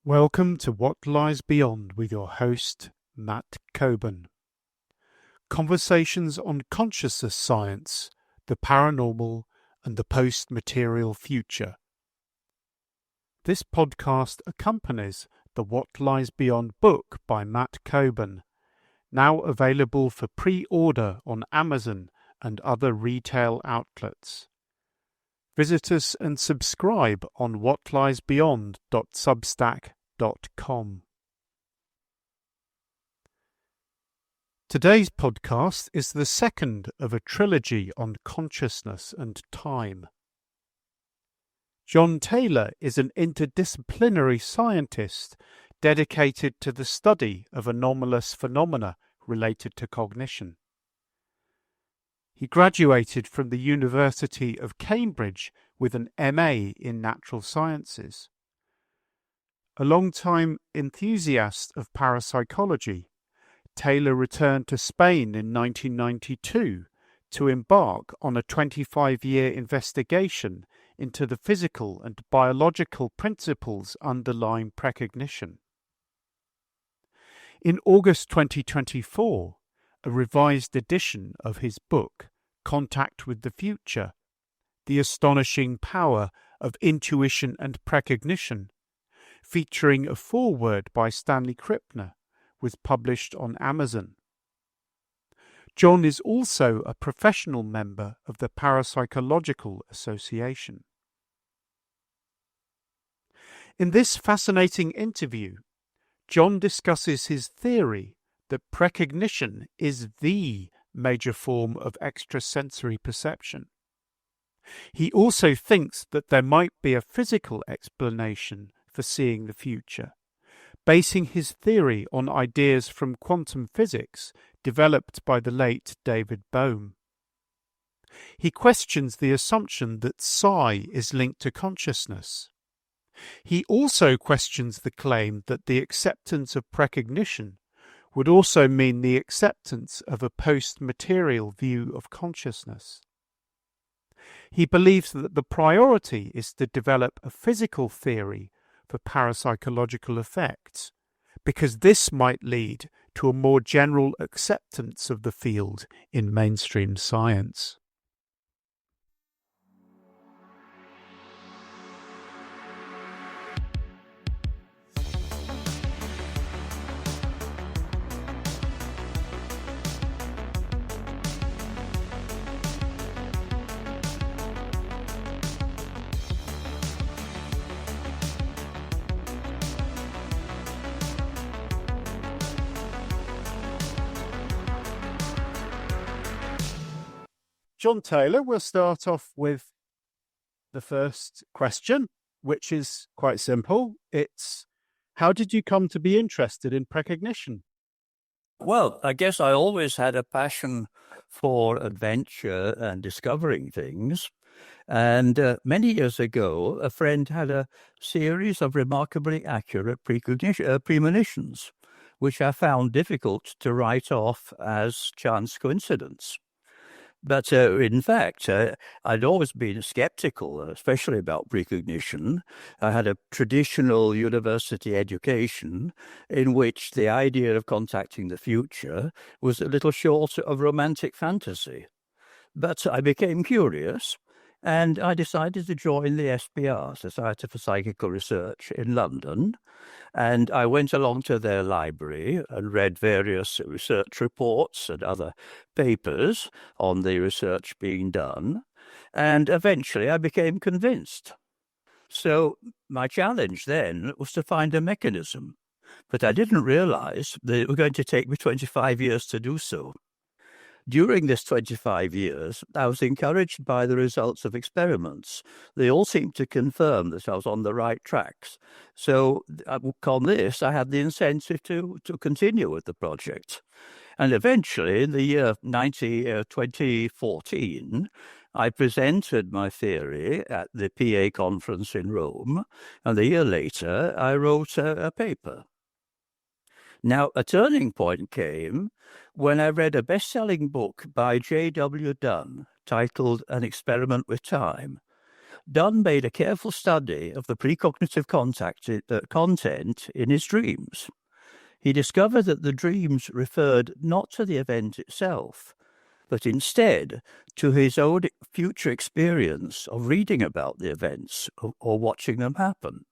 Welcome to What Lies Beyond with your host, Matt Coburn. Conversations on consciousness science, the paranormal, and the post-material future. This podcast accompanies the What Lies Beyond book by Matt Coburn, now available for pre-order on Amazon and other retail outlets. Visit us and subscribe on whatliesbeyond.substack.com. Today's podcast is the second of a trilogy on consciousness and time. Jon Taylor is an interdisciplinary scientist dedicated to the study of anomalous phenomena related to cognition. He graduated from the University of Cambridge with an MA in Natural Sciences. A long-time enthusiast of parapsychology, Taylor returned to Spain in 1992 to embark on a 25-year investigation into the physical and biological principles underlying precognition. In August 2024, a revised edition of his book, Contact with the Future, The Astonishing Power of Intuition and Precognition, featuring a foreword by Stanley Krippner, was published on Amazon. Jon is also a professional member of the Parapsychological Association. In this fascinating interview, Jon discusses his theory that precognition is the major form of extrasensory perception. He also thinks that there might be a physical explanation for seeing the future, basing his theory on ideas from quantum physics developed by the late David Bohm. He questions the assumption that psi is linked to consciousness. He also questions the claim that the acceptance of precognition would also mean the acceptance of a post-material view of consciousness. He believes that the priority is to develop a physical theory for parapsychological effects, because this might lead to a more general acceptance of the field in mainstream science. Jon Taylor, we'll start off with the first question, which is quite simple. It's, how did you come to be interested in precognition? Well, I guess I always had a passion for adventure and discovering things. And many years ago, a friend had a series of remarkably accurate premonitions, which I found difficult to write off as chance coincidence. But in fact, I'd always been skeptical, especially about precognition. I had a traditional university education in which the idea of contacting the future was a little short of romantic fantasy. But I became curious, and I decided to join the SPR, Society for Psychical Research, in London. And I went along to their library and read various research reports and other papers on the research being done. And eventually I became convinced. So my challenge then was to find a mechanism. But I didn't realize that it was going to take me 25 years to do so. During this 25 years, I was encouraged by the results of experiments. They all seemed to confirm that I was on the right tracks. So on this, I had the incentive to continue with the project. And eventually, in the year 2014, I presented my theory at the PA conference in Rome. And a year later, I wrote a paper. Now, a turning point came when I read a best-selling book by J.W. Dunne titled An Experiment with Time. Dunne made a careful study of the precognitive content in his dreams. He discovered that the dreams referred not to the event itself, but instead to his own future experience of reading about the events or watching them happen.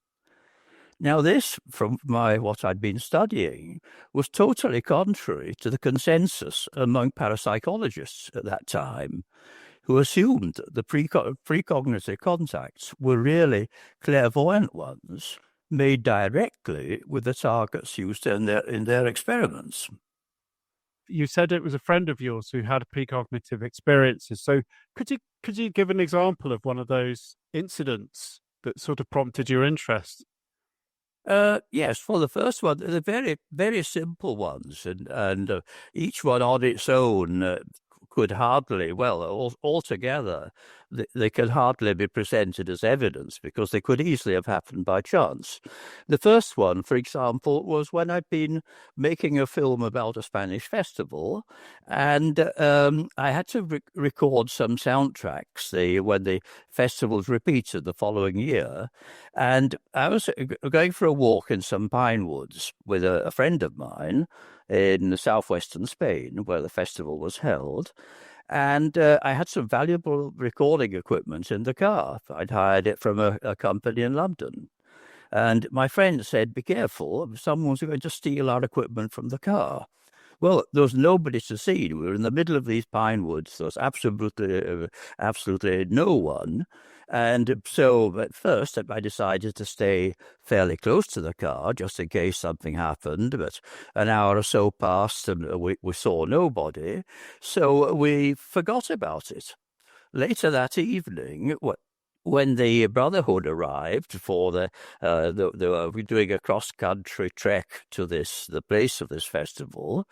Now, this, from what I'd been studying, was totally contrary to the consensus among parapsychologists at that time, who assumed that the precognitive contacts were really clairvoyant ones made directly with the targets used in their experiments. You said it was a friend of yours who had precognitive experiences. So could you give an example of one of those incidents that sort of prompted your interest? Yes, for the first one, they're very, very simple ones, and each one on its own could hardly, altogether, they could hardly be presented as evidence because they could easily have happened by chance. The first one, for example, was when I'd been making a film about a Spanish festival, and I had to record some soundtracks when the festivals repeated the following year. And I was going for a walk in some pine woods with a friend of mine in southwestern Spain, where the festival was held. And I had some valuable recording equipment in the car. I'd hired it from a company in London. And my friend said, "Be careful, someone's going to steal our equipment from the car." Well, there was nobody to see. We were in the middle of these pine woods. There was absolutely no one. And so at first I decided to stay fairly close to the car just in case something happened. But an hour or so passed and we saw nobody. So we forgot about it. Later that evening, when the Brotherhood arrived for they were doing a cross-country trek to the place of this festival,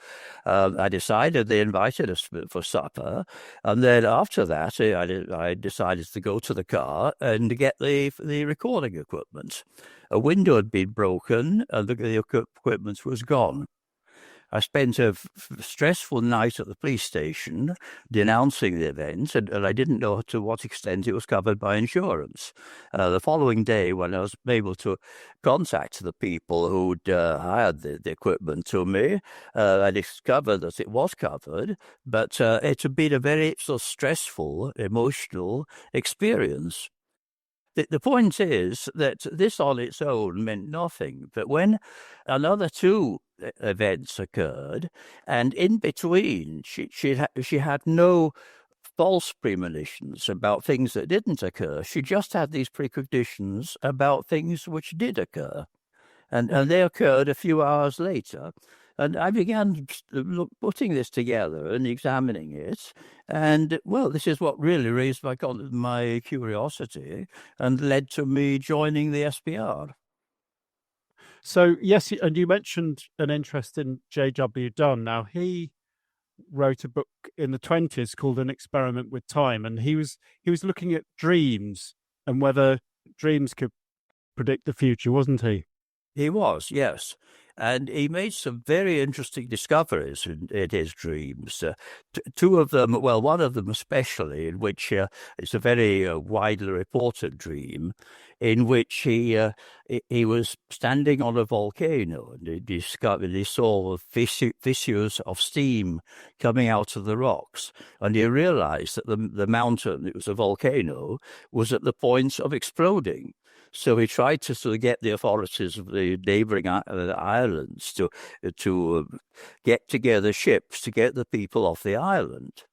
I decided they invited us for supper, and then after that, I decided to go to the car and get the recording equipment. A window had been broken, and the equipment was gone. I spent a stressful night at the police station denouncing the event, and I didn't know to what extent it was covered by insurance. The following day, when I was able to contact the people who'd hired the equipment to me, I discovered that it was covered, but it had been a very sort of stressful, emotional experience. The point is that this on its own meant nothing, but when another two events occurred, and in between she had no false premonitions about things that didn't occur. She just had these precognitions about things which did occur, and they occurred a few hours later. And I began putting this together and examining it. And, well, this is what really raised my curiosity and led to me joining the SPR. So, yes, and you mentioned an interest in J.W. Dunne. Now, he wrote a book in the 1920s called An Experiment with Time, and he was looking at dreams and whether dreams could predict the future, wasn't he? He was, yes. And he made some very interesting discoveries in his dreams. Two of them, well, one of them especially, in which it's a very widely reported dream, in which he was standing on a volcano and he saw fissures of steam coming out of the rocks, and he realized that the mountain, it was a volcano, was at the point of exploding. So he tried to sort of get the authorities of the neighbouring islands to get together ships to get the people off the island.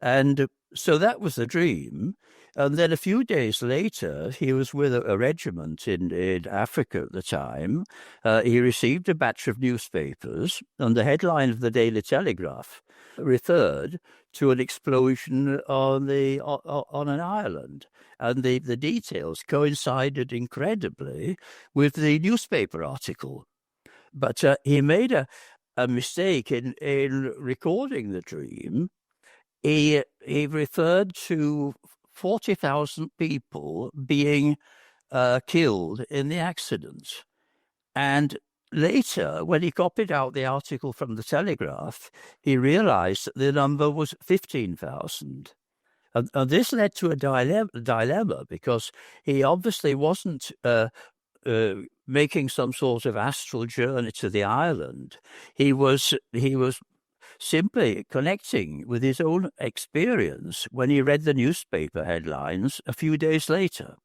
And so that was the dream. And then a few days later, he was with a regiment in Africa at the time. He received a batch of newspapers, and the headline of the Daily Telegraph referred to an explosion on an island. And the details coincided incredibly with the newspaper article. But he made a mistake in recording the dream. He referred to 40,000 people being killed in the accident. And later, when he copied out the article from the Telegraph, he realized that the number was 15,000. And this led to a dilemma because he obviously wasn't making some sort of astral journey to the island. He was simply connecting with his own experience when he read the newspaper headlines a few days later.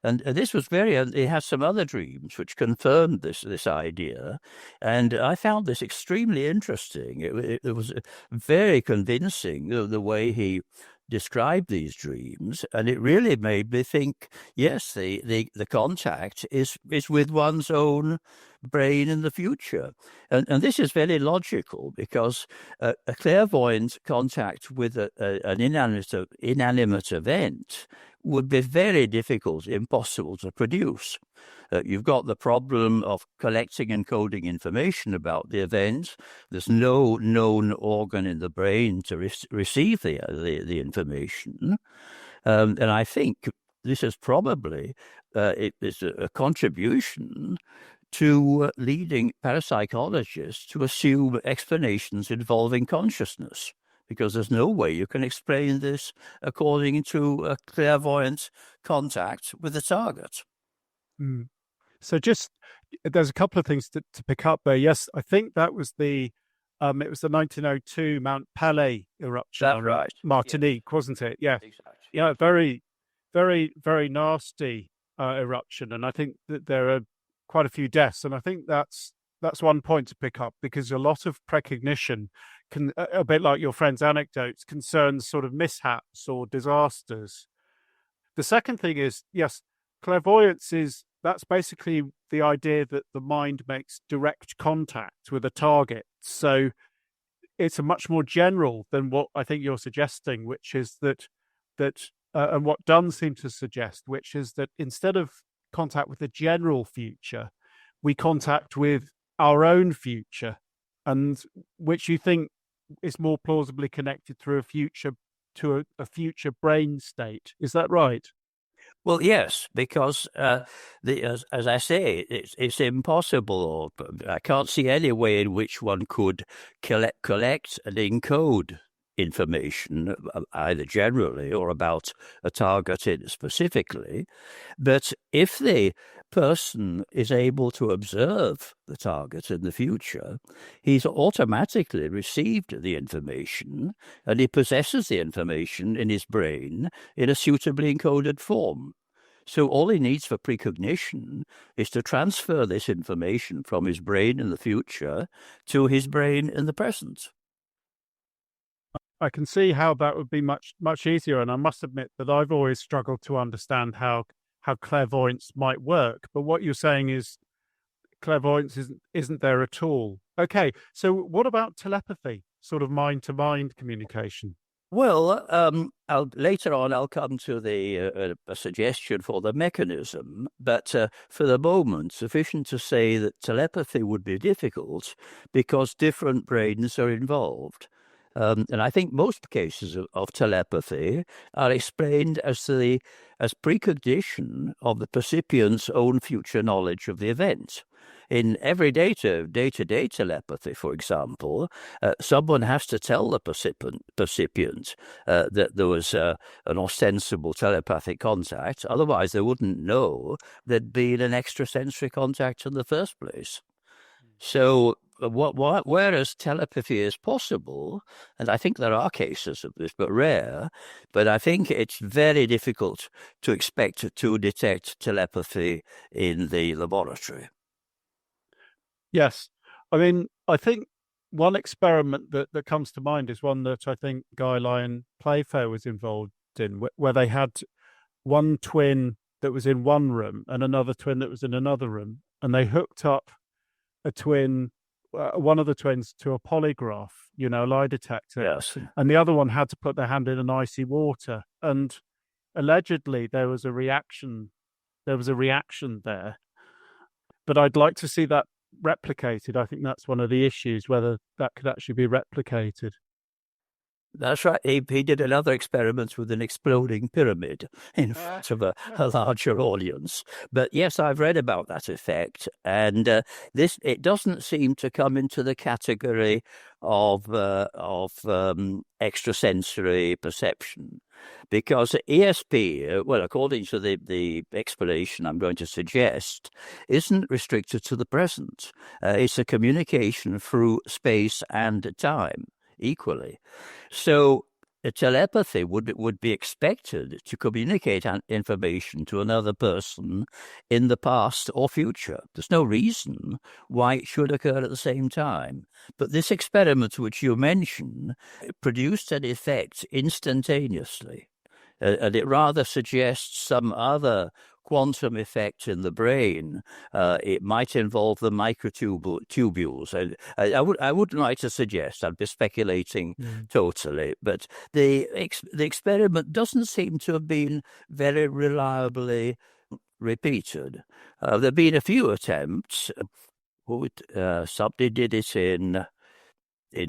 And this was he had some other dreams which confirmed this idea. And I found this extremely interesting. It was very convincing, the way he described these dreams. And it really made me think, yes, the contact is with one's own brain in the future. And this is very logical because a clairvoyant contact with an inanimate event would be very difficult, impossible to produce. You've got the problem of collecting and coding information about the event. There's no known organ in the brain to receive the information. And I think this is probably it is a contribution to leading parapsychologists to assume explanations involving consciousness, because there's no way you can explain this according to a clairvoyant contact with the target. Mm. So there's a couple of things to pick up there. Yes, I think that was it was the 1902 Mount Pelée eruption on right. Martinique, wasn't it? Yeah. Exactly. Yeah, very, very, very nasty eruption. And I think that there are quite a few deaths. And I think that's one point to pick up, because a lot of precognition can, a bit like your friend's anecdotes, concerns sort of mishaps or disasters. The second thing is, yes, clairvoyance that's basically the idea that the mind makes direct contact with a target. So it's a much more general than what I think you're suggesting, which is that and what Dunne seemed to suggest, which is that instead of contact with the general future, we contact with our own future, and which you think is more plausibly connected through a future brain state. Is that right? Well, yes, because as I say, it's impossible. I can't see any way in which one could collect and encode information, either generally or about a target specifically. But if the person is able to observe the target in the future, he's automatically received the information, and he possesses the information in his brain in a suitably encoded form. So all he needs for precognition is to transfer this information from his brain in the future to his brain in the present. I can see how that would be much, much easier. And I must admit that I've always struggled to understand how clairvoyance might work. But what you're saying is clairvoyance isn't there at all. Okay, so what about telepathy, sort of mind-to-mind communication? Well, later on, I'll come to a suggestion for the mechanism, but for the moment, sufficient to say that telepathy would be difficult because different brains are involved. And I think most cases of telepathy are explained as precognition of the percipient's own future knowledge of the event. In every day-to-day telepathy, for example, someone has to tell the percipient that there was an ostensible telepathic contact. Otherwise, they wouldn't know there'd been an extrasensory contact in the first place. So whereas telepathy is possible, and I think there are cases of this, but rare, but I think it's very difficult to expect to detect telepathy in the laboratory. Yes. I mean, I think one experiment that comes to mind is one that I think Guy Lyon Playfair was involved in, where they had one twin that was in one room and another twin that was in another room, and they hooked up a twin, one of the twins, to a polygraph, a lie detector. Yes. And the other one had to put their hand in an icy water. And allegedly there was a reaction. There was a reaction there. But I'd like to see that replicated. I think that's one of the issues, whether that could actually be replicated. That's right. He did another experiment with an exploding pyramid in front of a larger audience. But yes, I've read about that effect, and it doesn't seem to come into the category of extrasensory perception. Because ESP, well, according to the explanation I'm going to suggest, isn't restricted to the present. It's a communication through space and time equally. So telepathy would be expected to communicate information to another person in the past or future. There's no reason why it should occur at the same time. But this experiment which you mention produced an effect instantaneously. And it rather suggests some other quantum effect in the brain. It might involve the microtubules. And I wouldn't like to suggest, I'd be speculating totally, but the experiment doesn't seem to have been very reliably repeated. There have been a few attempts. Somebody did it in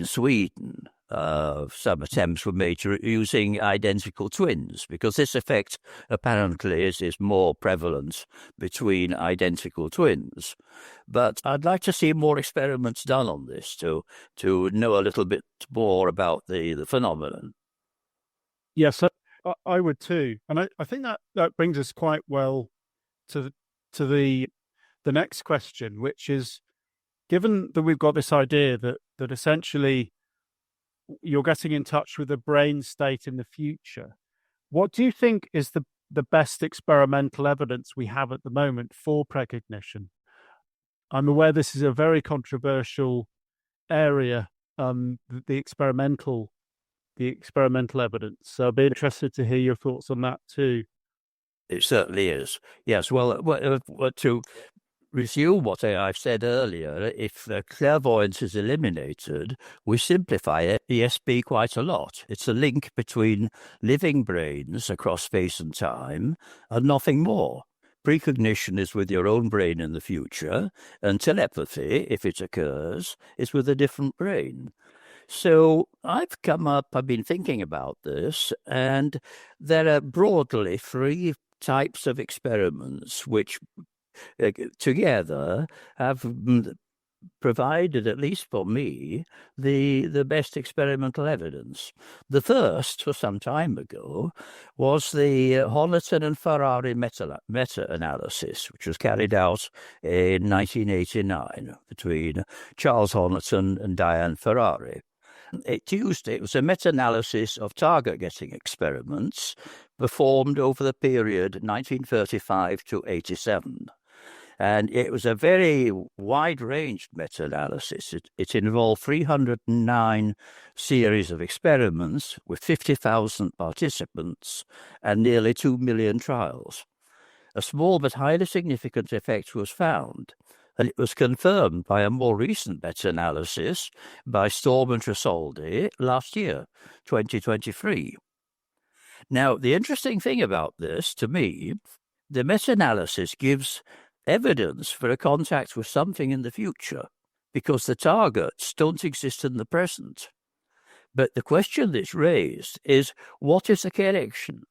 Sweden. Some attempts were made using identical twins, because this effect apparently is more prevalent between identical twins. But I'd like to see more experiments done on this to know a little bit more about the phenomenon. Yes, I would too. And I think that brings us quite well to the next question, which is, given that we've got this idea that essentially you're getting in touch with the brain state in the future, what do you think is the best experimental evidence we have at the moment for precognition? I'm aware this is a very controversial area, the experimental evidence. So I'd be interested to hear your thoughts on that too. It certainly is. Yes. Well, to resume what I've said earlier, if clairvoyance is eliminated, we simplify ESP quite a lot. It's a link between living brains across space and time and nothing more. Precognition is with your own brain in the future, and telepathy, if it occurs, is with a different brain. So I've been thinking about this, and there are broadly three types of experiments which together have provided, at least for me, the best experimental evidence. The first, for some time ago, was the Honiton and Ferrari meta-analysis, which was carried out in 1989 between Charles Honiton and Diane Ferrari. It was a meta-analysis of target-getting experiments performed over the period 1935 to 87. And it was a very wide-ranged meta-analysis. It involved 309 series of experiments with 50,000 participants and nearly 2 million trials. A small but highly significant effect was found, and it was confirmed by a more recent meta-analysis by Storm and Tresoldi last year, 2023. Now, the interesting thing about this, to me, the meta-analysis gives evidence for a contact with something in the future, because the targets don't exist in the present. But the question that's raised is, what is the connection?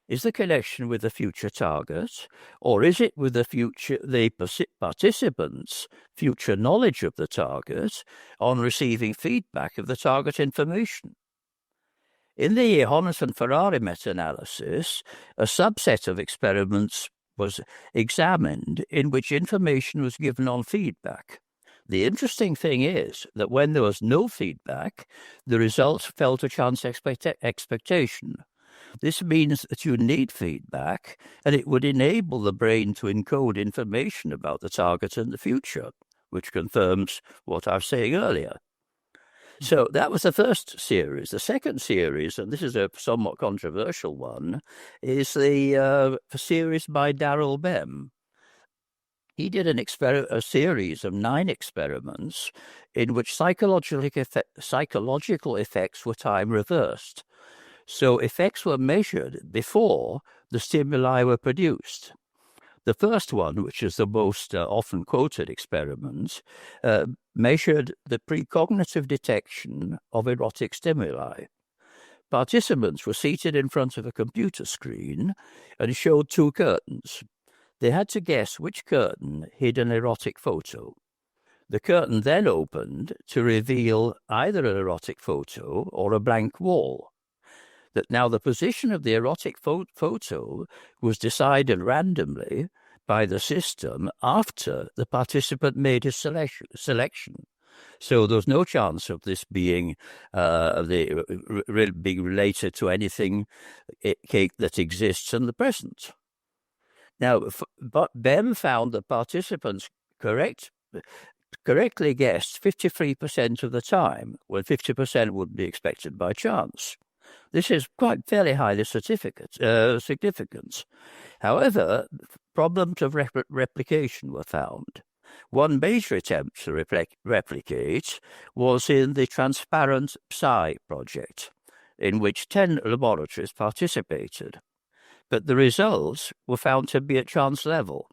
Is the connection with the future target, or is it with the participants' future knowledge of the target on receiving feedback of the target information? In the Honiton-Ferrari meta-analysis, a subset of experiments was examined in which information was given on feedback. The interesting thing is that when there was no feedback, the results fell to chance expectation. This means that you need feedback, and it would enable the brain to encode information about the target in the future, which confirms what I was saying earlier. So that was the first series. The second series, and this is a somewhat controversial one, is the series by David Bohm. He did a series of 9 experiments in which psychological effects were time reversed. So effects were measured before the stimuli were produced. The first one, which is the most often quoted experiment, measured the precognitive detection of erotic stimuli. Participants were seated in front of a computer screen and showed 2 curtains. They had to guess which curtain hid an erotic photo. The curtain then opened to reveal either an erotic photo or a blank wall. Now, the position of the erotic photo was decided randomly by the system after the participant made his selection. So there was no chance of this being being related to anything that exists in the present. Now, but Bohm found that participants correctly guessed 53% of the time, when 50% would be expected by chance. This is quite fairly highly significant. However, problems of replication were found. One major attempt to replicate was in the Transparent Psi project, in which 10 laboratories participated. But the results were found to be at chance level.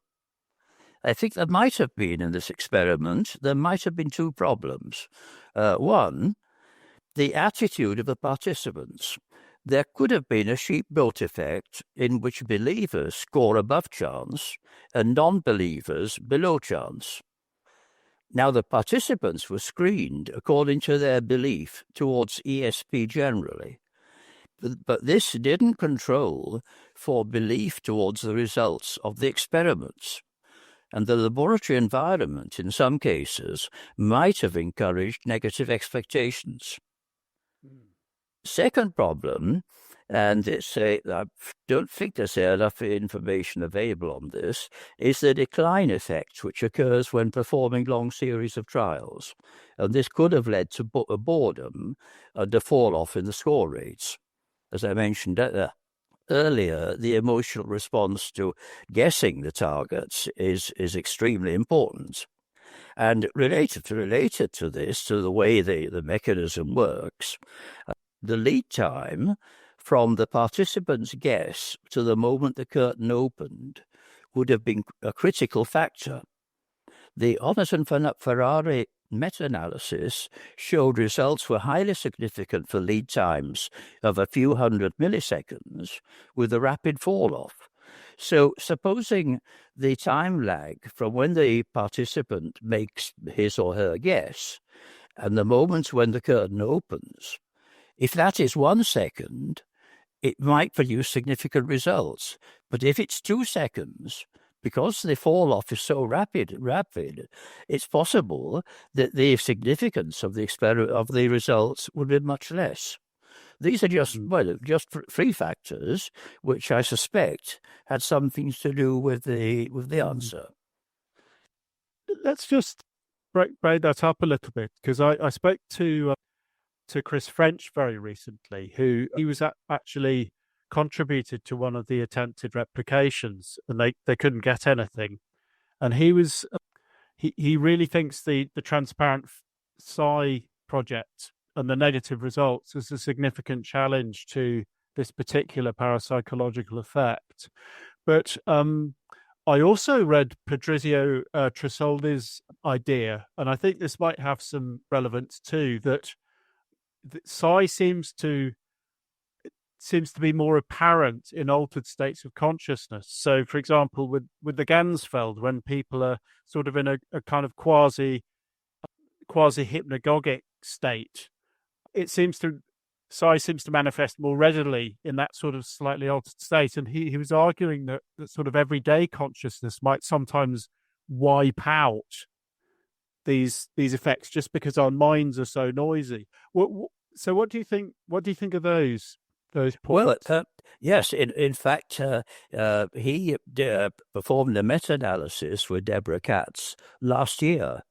I think there might have been in this experiment, there might have been two problems. One, the attitude of the participants. There could have been a sheep-goat effect in which believers score above chance and non-believers below chance. Now, the participants were screened according to their belief towards ESP generally, but this didn't control for belief towards the results of the experiments. And the laboratory environment, in some cases, might have encouraged negative expectations. Second problem, and I don't think there's enough information available on this, is the decline effect which occurs when performing long series of trials. And this could have led to boredom and a fall-off in the score rates. As I mentioned earlier, the emotional response to guessing the targets is extremely important. And related to this, to the way the mechanism works, the lead time from the participant's guess to the moment the curtain opened would have been a critical factor. The Onnes-Ferrari meta-analysis showed results were highly significant for lead times of a few hundred milliseconds with a rapid fall-off. So supposing the time lag from when the participant makes his or her guess and the moment when the curtain opens, if that is 1 second, it might produce significant results. But if it's 2 seconds, because the fall-off is so rapid, it's possible that the significance of the results would be much less. These are just three factors, which I suspect had something to do with the answer. Let's just break that up a little bit, because I spoke to Chris French very recently, he was actually contributed to one of the attempted replications, and they couldn't get anything. And he really thinks the Transparent Psi project and the negative results is a significant challenge to this particular parapsychological effect. But I also read Patrizio Tresoldi's idea, and I think this might have some relevance too, that psi seems to be more apparent in altered states of consciousness. So, for example, with the Ganzfeld, when people are sort of in a kind of quasi hypnagogic state, psi seems to manifest more readily in that sort of slightly altered state. And he was arguing that sort of everyday consciousness might sometimes wipe out these effects just because our minds are so noisy. So what do you think? What do you think of those points? Well, yes. In fact, he performed a meta-analysis with Deborah Katz last year,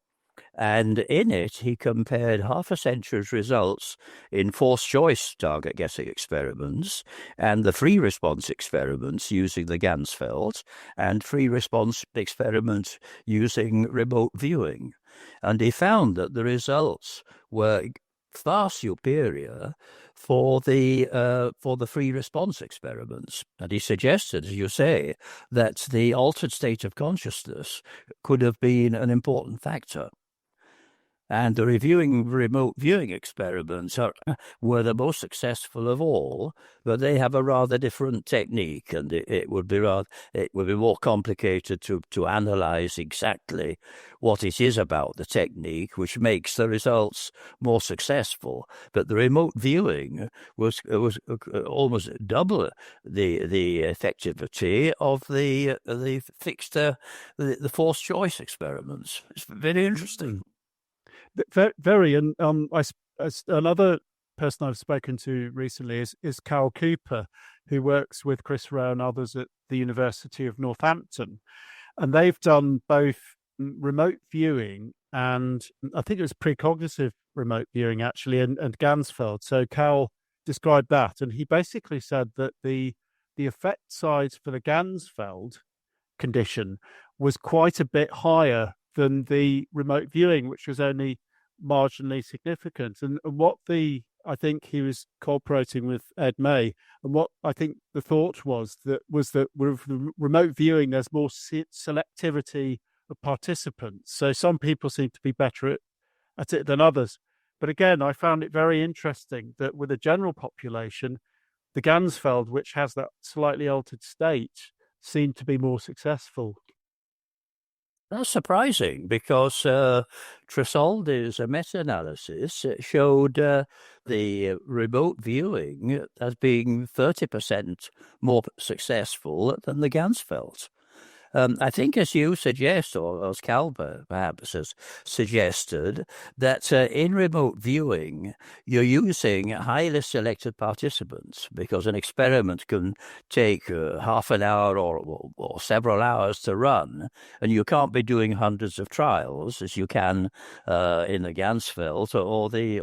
and in it he compared half a century's results in forced choice target guessing experiments and the free response experiments using the Ganzfeld and free response experiment using remote viewing, and he found that the results were far superior for the free response experiments. And he suggested, as you say, that the altered state of consciousness could have been an important factor. And the remote viewing experiments were the most successful of all, but they have a rather different technique, and it would be more complicated to analyze exactly what it is about the technique which makes the results more successful. But the remote viewing was almost double the effectivity of the fixed the forced choice experiments. It's very interesting. Very, and another person I've spoken to recently is Cal Cooper, who works with Chris Rowe and others at the University of Northampton, and they've done both remote viewing and I think it was precognitive remote viewing actually, and Gansfeld. So Cal described that, and he basically said that the effect size for the Gansfeld condition was quite a bit higher than the remote viewing, which was only marginally significant. And what I think he was cooperating with Ed May, and what I think the thought was that with remote viewing, there's more selectivity of participants. So some people seem to be better at it than others. But again, I found it very interesting that with the general population, the Gansfeld, which has that slightly altered state, seemed to be more successful. That's surprising because Tresoldi's meta-analysis showed the remote viewing as being 30% more successful than the Gansfeld. I think, as you suggest, or as Calber perhaps has suggested, that in remote viewing, you're using highly selected participants because an experiment can take half an hour or several hours to run, and you can't be doing hundreds of trials as you can in the Gansfeld or the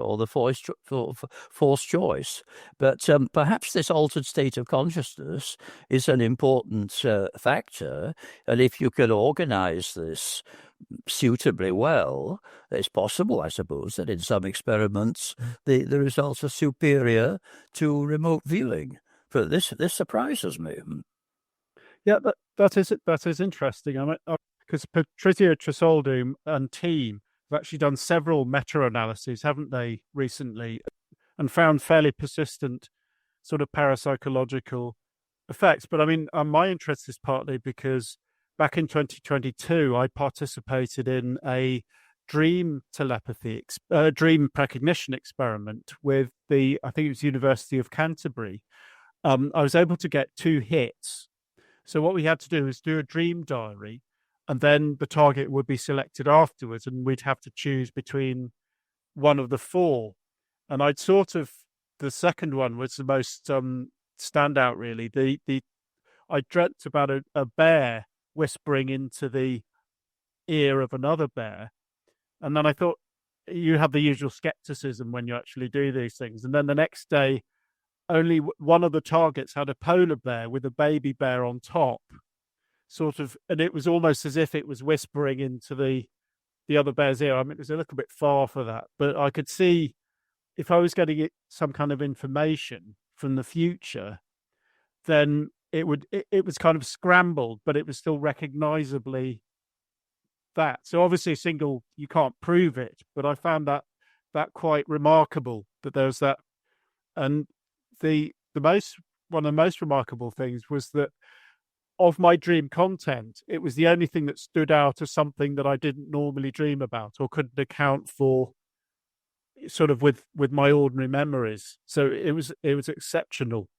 forced choice. But perhaps this altered state of consciousness is an important factor. And if you can organize this suitably well, it's possible, I suppose, that in some experiments the results are superior to remote viewing. But this surprises me. Yeah, that is interesting. I mean, because Patrizia Tresoldi and team have actually done several meta-analyses, haven't they, recently, and found fairly persistent sort of parapsychological effects. But I mean, my interest is partly because back in 2022, I participated in a dream telepathy, dream precognition experiment with I think it was University of Canterbury. I was able to get 2 hits. So what we had to do is do a dream diary, and then the target would be selected afterwards, and we'd have to choose between one of the 4. And the second one was the most standout, really. I dreamt about a bear whispering into the ear of another bear, and then I thought, you have the usual skepticism when you actually do these things, and then the next day only one of the targets had a polar bear with a baby bear on top, sort of, and it was almost as if it was whispering into the other bear's ear. I mean, it was a little bit far for that, but I could see if I was getting some kind of information from the future, then it was kind of scrambled, but it was still recognizably that. So obviously you can't prove it, but I found that quite remarkable that there's that. And one of the most remarkable things was that of my dream content, it was the only thing that stood out as something that I didn't normally dream about or couldn't account for sort of with my ordinary memories. So it was exceptional.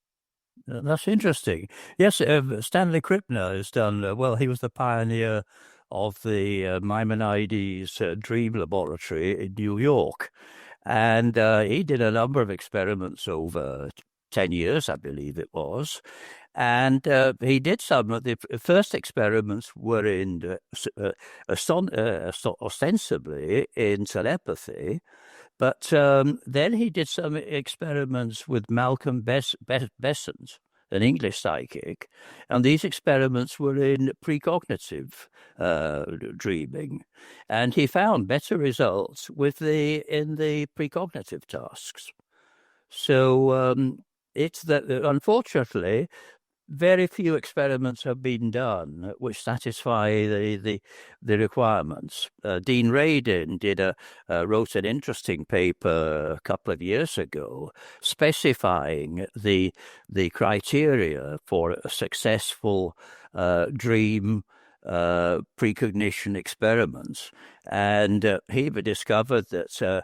That's interesting. Yes, Stanley Krippner has done, he was the pioneer of the Maimonides Dream Laboratory in New York. And he did a number of experiments over 10 years, I believe it was. And he did some of the first experiments were in ostensibly in telepathy. But then he did some experiments with Malcolm Besant, an English psychic, and these experiments were in precognitive dreaming, and he found better results in the precognitive tasks. So it's that unfortunately very few experiments have been done which satisfy the requirements. Dean Radin wrote an interesting paper a couple of years ago specifying the criteria for a successful dream precognition experiments. And he discovered that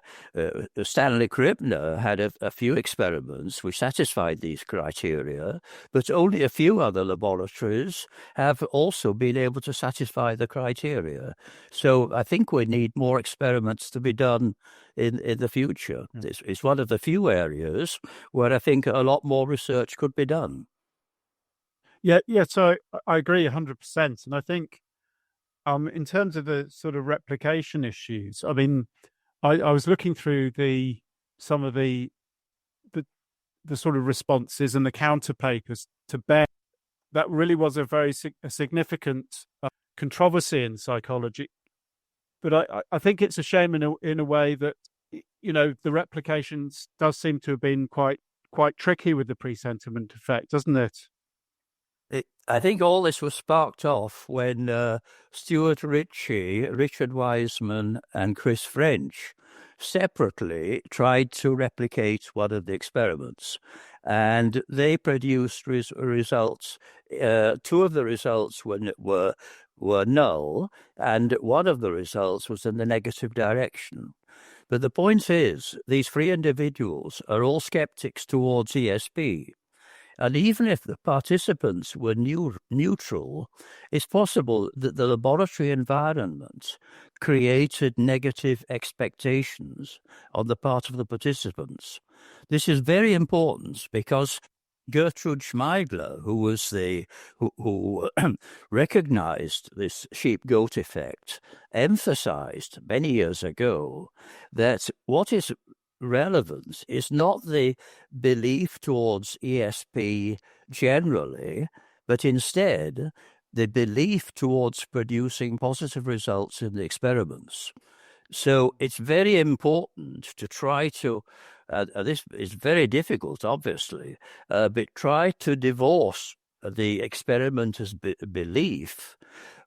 Stanley Krippner had a few experiments which satisfied these criteria, but only a few other laboratories have also been able to satisfy the criteria. So I think we need more experiments to be done in the future. It's one of the few areas where I think a lot more research could be done. Yeah. So I agree 100%. And I think in terms of the sort of replication issues, I mean, I was looking through some of the sort of responses and the counter papers to Bear. That really was a very significant controversy in psychology. But I think it's a shame in a way that, you know, the replications does seem to have been quite tricky with the presentiment effect, doesn't it? I think all this was sparked off when Stuart Ritchie, Richard Wiseman, and Chris French separately tried to replicate one of the experiments. And they produced results. Two of the results were null, and one of the results was in the negative direction. But the point is, these three individuals are all skeptics towards ESP. And even if the participants were neutral, it's possible that the laboratory environment created negative expectations on the part of the participants. This is very important because Gertrude Schmeigler, who recognized this sheep-goat effect, emphasized many years ago that what is relevance is not the belief towards ESP generally, but instead the belief towards producing positive results in the experiments. So it's very important to try to, this is very difficult, obviously, but try to divorce the experimenter's belief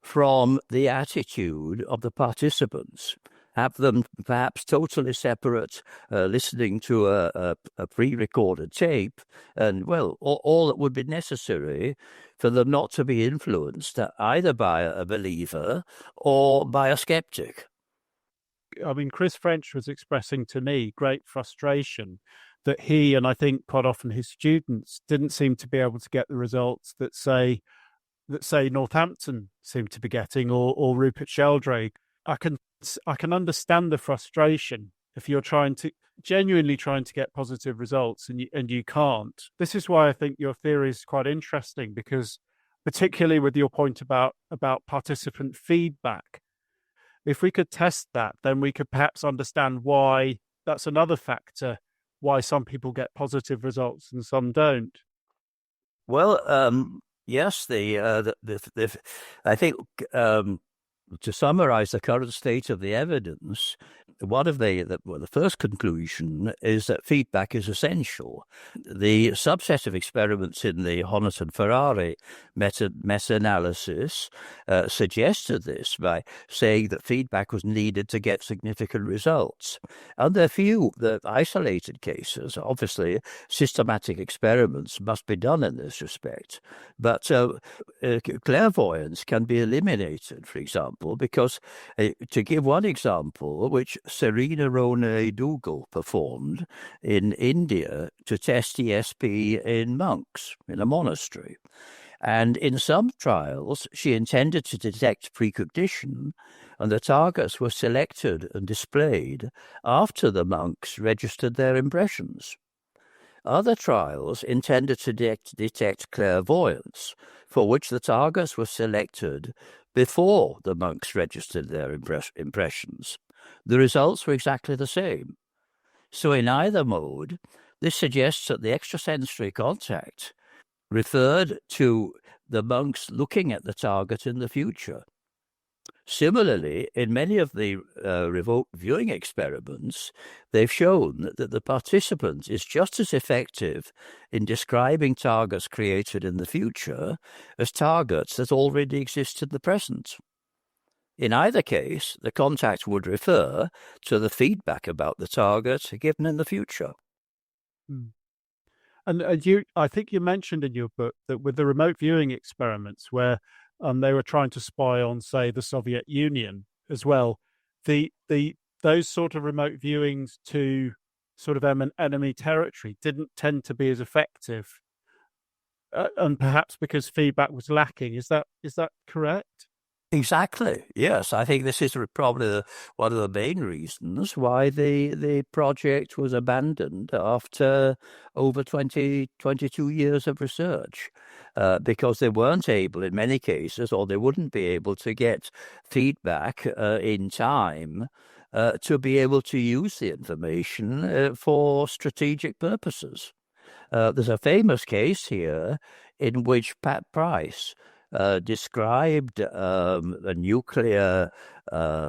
from the attitude of the participants. Have them perhaps totally separate, listening to a pre-recorded tape, and, well, all that would be necessary for them not to be influenced either by a believer or by a skeptic. I mean, Chris French was expressing to me great frustration that he, and I think quite often his students, didn't seem to be able to get the results that say Northampton seemed to be getting, or Rupert Sheldrake. I can understand the frustration if you're genuinely trying to get positive results and you can't. This is why I think your theory is quite interesting, because particularly with your point about participant feedback, if we could test that, then we could perhaps understand why that's another factor why some people get positive results and some don't. Well, yes, I think to summarize the current state of the evidence, one of the first conclusion is that feedback is essential. The subset of experiments in the Honneth and Ferrari meta-analysis suggested this by saying that feedback was needed to get significant results. And there are few, the isolated cases. Obviously, systematic experiments must be done in this respect. But clairvoyance can be eliminated, for example, because to give one example, which Serena Rone Dougal performed in India to test ESP in monks in a monastery. And in some trials, she intended to detect precognition, and the targets were selected and displayed after the monks registered their impressions. Other trials intended to detect clairvoyance, for which the targets were selected before the monks registered their impressions. The results were exactly the same. So in either mode, this suggests that the extrasensory contact referred to the monks looking at the target in the future. Similarly, in many of the remote viewing experiments, they've shown that the participant is just as effective in describing targets created in the future as targets that already exist in the present. In either case, the contact would refer to the feedback about the target given in the future. Hmm. And I think you mentioned in your book that with the remote viewing experiments, where they were trying to spy on, say, the Soviet Union as well, the those sort of remote viewings to sort of enemy territory didn't tend to be as effective, and perhaps because feedback was lacking. Is that correct? Exactly. Yes, I think this is probably one of the main reasons why the project was abandoned after over 22 years of research, because they weren't able, in many cases, or they wouldn't be able to get feedback in time to be able to use the information for strategic purposes. There's a famous case here in which Pat Price described a nuclear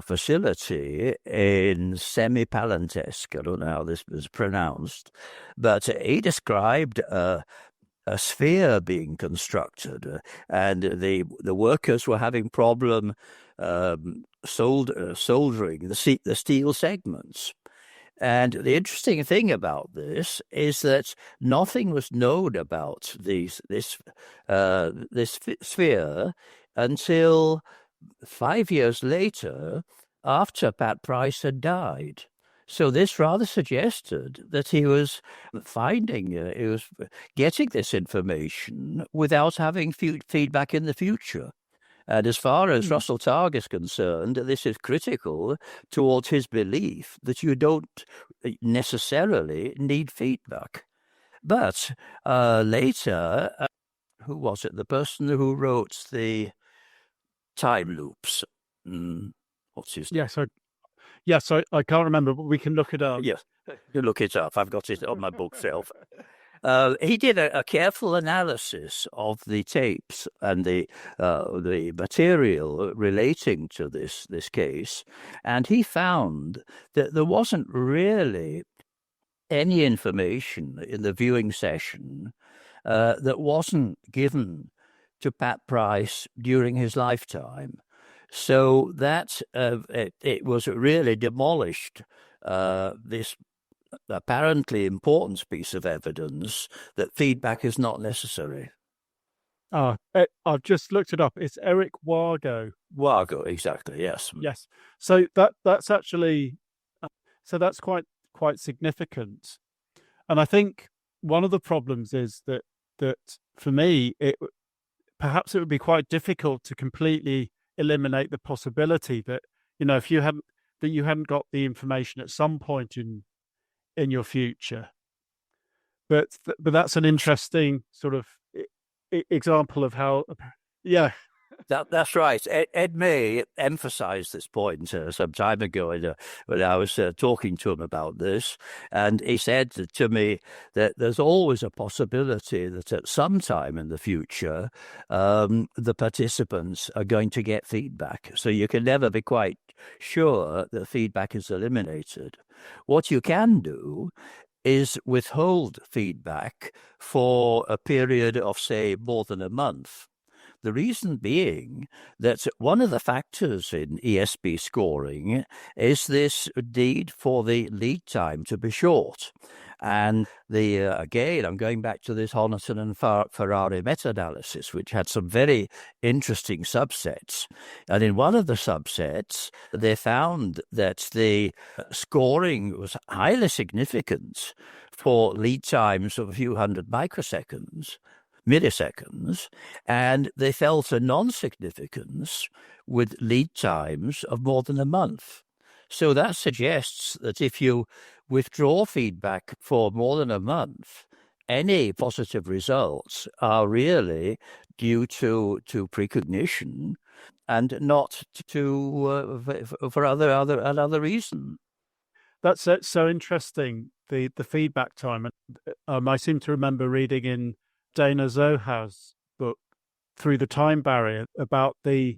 facility in Semipalatinsk. I don't know how this was pronounced, but he described a sphere being constructed, and the workers were having problem soldering the steel segments. And the interesting thing about this is that nothing was known about this sphere until 5 years later, after Pat Price had died. So this rather suggested that he was he was getting this information without having feedback in the future. And as far as Hmm. Russell Targ is concerned, this is critical towards his belief that you don't necessarily need feedback. But later, who was it? The person who wrote the time loops. What's his Yes, I can't remember, but we can look it up. Yes, you look it up. I've got it on my bookshelf. He did a careful analysis of the tapes and the material relating to this case, and he found that there wasn't really any information in the viewing session that wasn't given to Pat Price during his lifetime. So that it was really demolished this apparently important piece of evidence that feedback is not necessary. I've just looked it up. It's Eric Wargo. Wargo, exactly, yes. Yes. So that's actually so that's quite significant. And I think one of the problems is that for me, perhaps it would be quite difficult to completely eliminate the possibility that, if you hadn't got the information at some point in your future. But that's an interesting sort of example of how, yeah. That's right. Ed May emphasized this point some time ago when I was talking to him about this. And he said to me that there's always a possibility that at some time in the future, the participants are going to get feedback. So you can never be quite sure that feedback is eliminated. What you can do is withhold feedback for a period of, say, more than a month. The reason being that one of the factors in ESP scoring is this need for the lead time to be short. And again, I'm going back to this Honiton and Ferrari meta-analysis, which had some very interesting subsets. And in one of the subsets, they found that the scoring was highly significant for lead times of a few hundred milliseconds, and they felt a non-significance with lead times of more than a month. So that suggests that if you withdraw feedback for more than a month, any positive results are really due to precognition and not for another reason. That's so interesting. The feedback time. I seem to remember reading in Dana Zohar's book Through the Time Barrier about the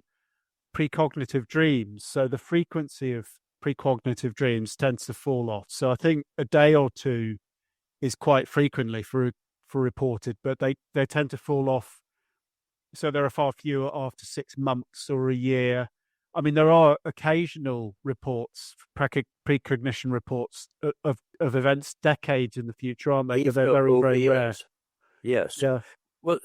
precognitive dreams. So the frequency of precognitive dreams tends to fall off. So I think a day or two is quite frequently for reported, but they tend to fall off. So there are far fewer after 6 months or a year. I mean, there are occasional reports, precognition reports of events decades in the future, aren't they? But they're very, very rare. Yes. Yeah. Well,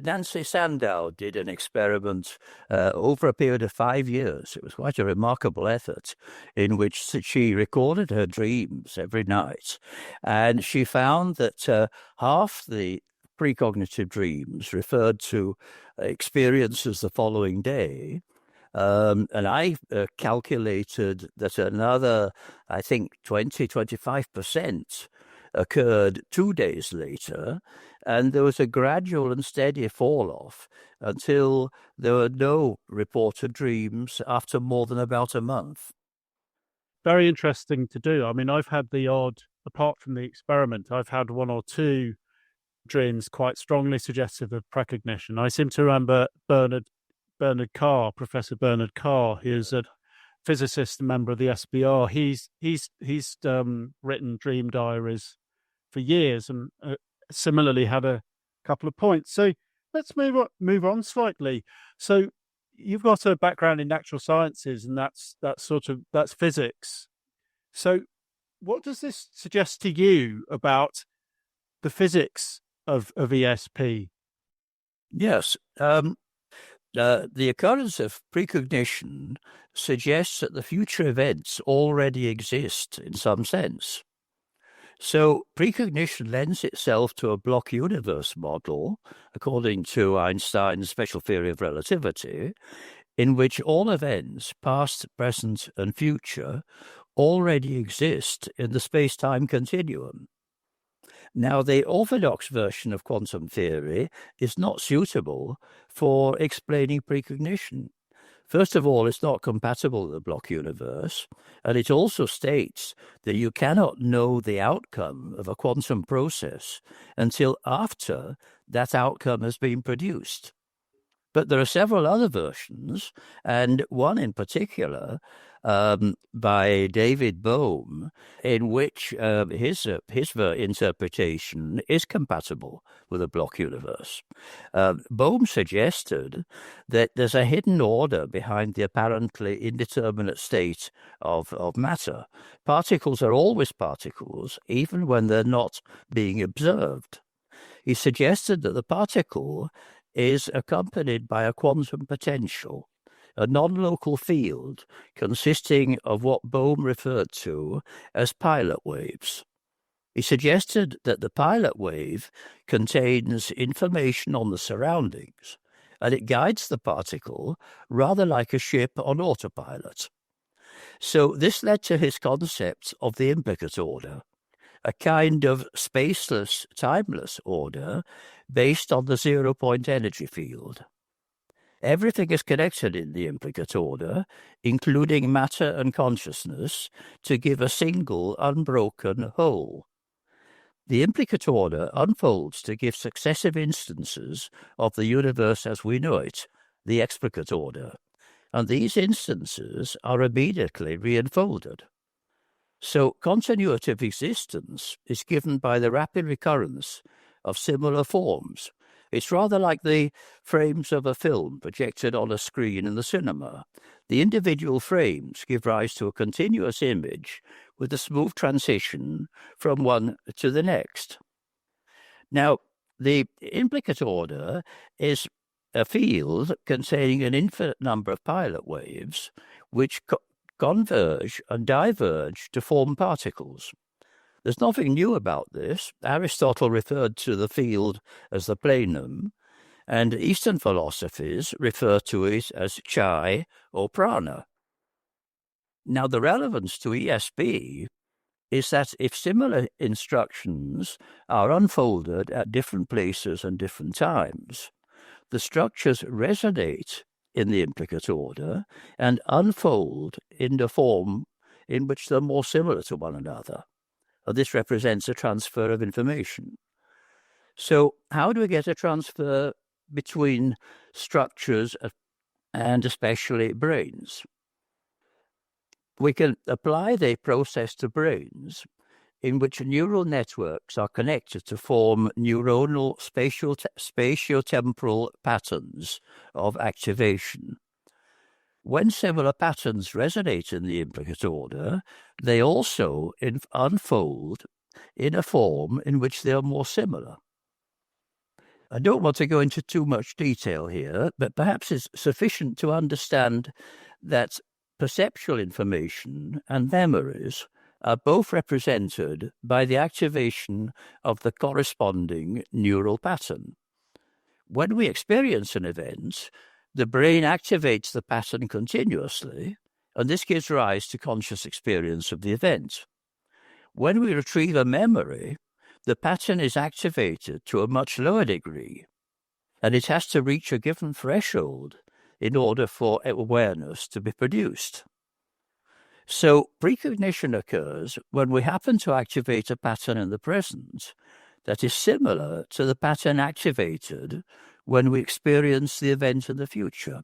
Nancy Sandow did an experiment over a period of 5 years. It was quite a remarkable effort in which she recorded her dreams every night. And she found that half the precognitive dreams referred to experiences the following day. And I calculated that another, I think, 25% occurred 2 days later, and there was a gradual and steady fall off until there were no reported dreams after more than about a month. Very interesting to do. I mean, I've had the odd, apart from the experiment, I've had one or two dreams quite strongly suggestive of precognition. I seem to remember Bernard Carr, Professor Bernard Carr, who's a physicist and member of the SBR. He's written dream diaries for years, and similarly had a couple of points. So let's move on slightly. So you've got a background in natural sciences, and that's physics. So what does this suggest to you about the physics of ESP? Yes. The occurrence of precognition suggests that the future events already exist in some sense. So precognition lends itself to a block universe model, according to Einstein's special theory of relativity, in which all events, past, present, and future, already exist in the space-time continuum. Now, the orthodox version of quantum theory is not suitable for explaining precognition. First of all, it's not compatible with the block universe, and it also states that you cannot know the outcome of a quantum process until after that outcome has been produced. But there are several other versions, and one in particular by David Bohm, in which his interpretation is compatible with a block universe. Bohm suggested that there's a hidden order behind the apparently indeterminate state of matter. Particles are always particles, even when they're not being observed. He suggested that the particle is accompanied by a quantum potential, a non-local field consisting of what Bohm referred to as pilot waves. He suggested that the pilot wave contains information on the surroundings, and it guides the particle rather like a ship on autopilot. So this led to his concept of the implicate order, a kind of spaceless, timeless order based on the zero-point energy field. Everything is connected in the implicate order, including matter and consciousness, to give a single, unbroken whole. The implicate order unfolds to give successive instances of the universe as we know it, the explicate order, and these instances are immediately re-unfolded. So continuity of existence is given by the rapid recurrence of similar forms. It's rather like the frames of a film projected on a screen in the cinema. The individual frames give rise to a continuous image with a smooth transition from one to the next. Now, the implicate order is a field containing an infinite number of pilot waves which converge and diverge to form particles. There's nothing new about this. Aristotle referred to the field as the plenum, and Eastern philosophies refer to it as chai or prana. Now, the relevance to ESP is that if similar instructions are unfolded at different places and different times, the structures resonate in the implicate order and unfold in the form in which they're more similar to one another. This represents a transfer of information. So how do we get a transfer between structures and especially brains. We can apply the process to brains, in which neural networks are connected to form neuronal spatiotemporal patterns of activation. When similar patterns resonate in the implicate order, they also unfold in a form in which they are more similar. I don't want to go into too much detail here, but perhaps it's sufficient to understand that perceptual information and memories are both represented by the activation of the corresponding neural pattern. When we experience an event, the brain activates the pattern continuously, and this gives rise to conscious experience of the event. When we retrieve a memory, the pattern is activated to a much lower degree, and it has to reach a given threshold in order for awareness to be produced. So precognition occurs when we happen to activate a pattern in the present that is similar to the pattern activated when we experience the event in the future.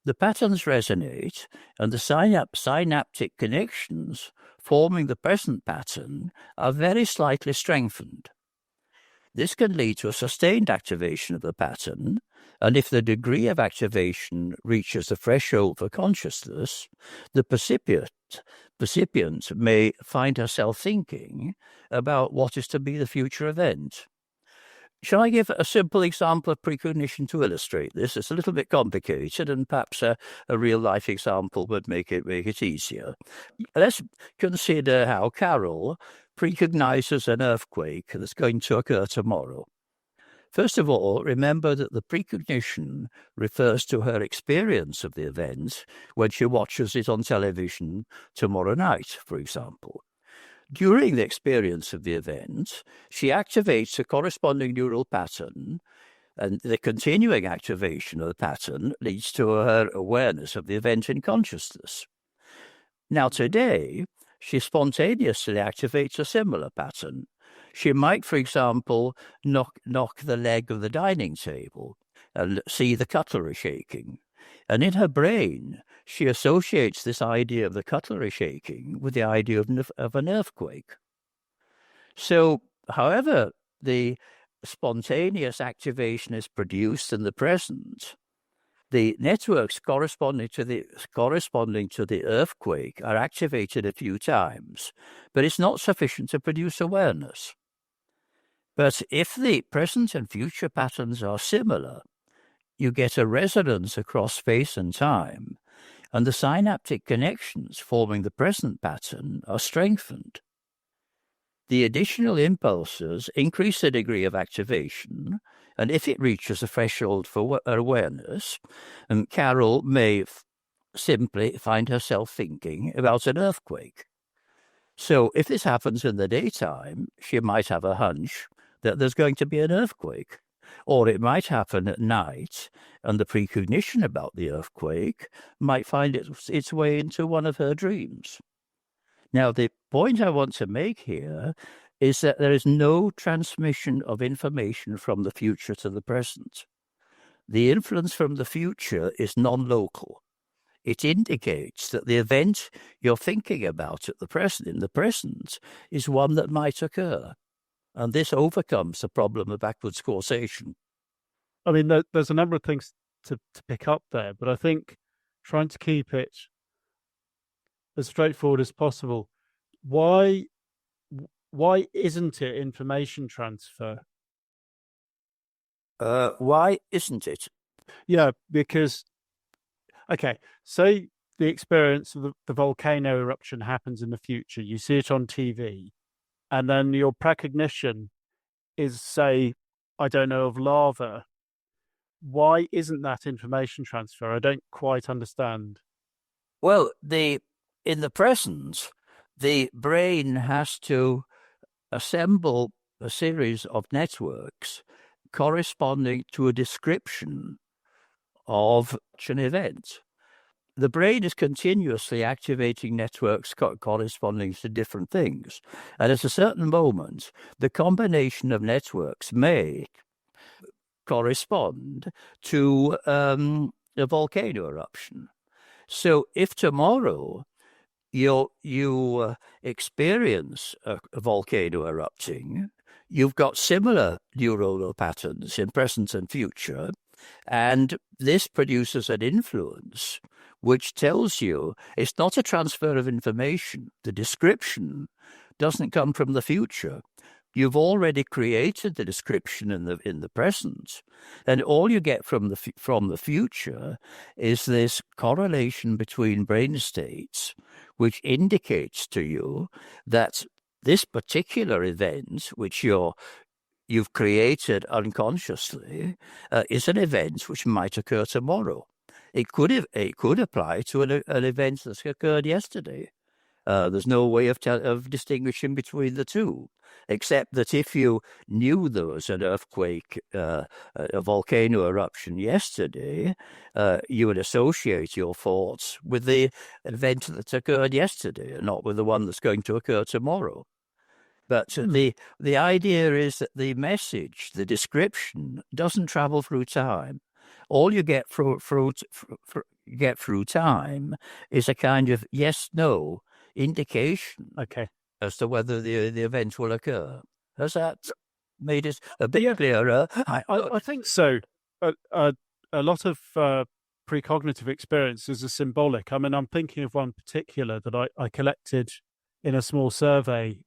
The patterns resonate, and the synaptic connections forming the present pattern are very slightly strengthened. This can lead to a sustained activation of the pattern, and if the degree of activation reaches the threshold for consciousness, the percipient may find herself thinking about what is to be the future event. Shall I give a simple example of precognition to illustrate this? It's a little bit complicated, and perhaps a real-life example would make it easier. Let's consider how Carol precognizes an earthquake that's going to occur tomorrow. First of all, remember that the precognition refers to her experience of the event when she watches it on television tomorrow night, for example. During the experience of the event, she activates a corresponding neural pattern, and the continuing activation of the pattern leads to her awareness of the event in consciousness. Now today, she spontaneously activates a similar pattern. She might, for example, knock the leg of the dining table and see the cutlery shaking. And in her brain, she associates this idea of the cutlery shaking with the idea of an earthquake. So, however the spontaneous activation is produced in the present, the networks corresponding to the earthquake are activated a few times, but it's not sufficient to produce awareness. But if the present and future patterns are similar, you get a resonance across space and time, and the synaptic connections forming the present pattern are strengthened. The additional impulses increase the degree of activation, and if it reaches a threshold for awareness, Carol may simply find herself thinking about an earthquake. So if this happens in the daytime, she might have a hunch that there's going to be an earthquake. Or it might happen at night, and the precognition about the earthquake might find its way into one of her dreams. Now, the point I want to make here is that there is no transmission of information from the future to the present. The influence from the future is non-local. It indicates that the event you're thinking about in the present, is one that might occur. And this overcomes the problem of backwards causation. I mean, there's a number of things to pick up there, but I think trying to keep it as straightforward as possible. Why isn't it information transfer? Why isn't it? Yeah, because, okay, say the experience of the volcano eruption happens in the future. You see it on TV, and then your precognition is, say, I don't know, of lava. Why isn't that information transfer? I don't quite understand. Well, in the present, the brain has to assemble a series of networks corresponding to a description of an event. The brain is continuously activating networks corresponding to different things. And at a certain moment, the combination of networks may correspond to a volcano eruption. So if tomorrow you experience a volcano erupting, you've got similar neuronal patterns in present and future, and this produces an influence which tells you it's not a transfer of information. The description doesn't come from the future. You've already created the description in the present, and all you get from the future is this correlation between brain states, which indicates to you that this particular event, which you've created unconsciously, is an event which might occur tomorrow. It could apply to an event that's occurred yesterday. There's no way of distinguishing between the two, except that if you knew there was an earthquake, a volcano eruption yesterday, you would associate your thoughts with the event that occurred yesterday, and not with the one that's going to occur tomorrow. But the idea is that the message, the description, doesn't travel through time. All you get through time is a kind of yes/no indication as to whether the event will occur. Has that made it a bit clearer? I think so. A lot of precognitive experiences are symbolic. I mean, I'm thinking of one particular that I collected in a small survey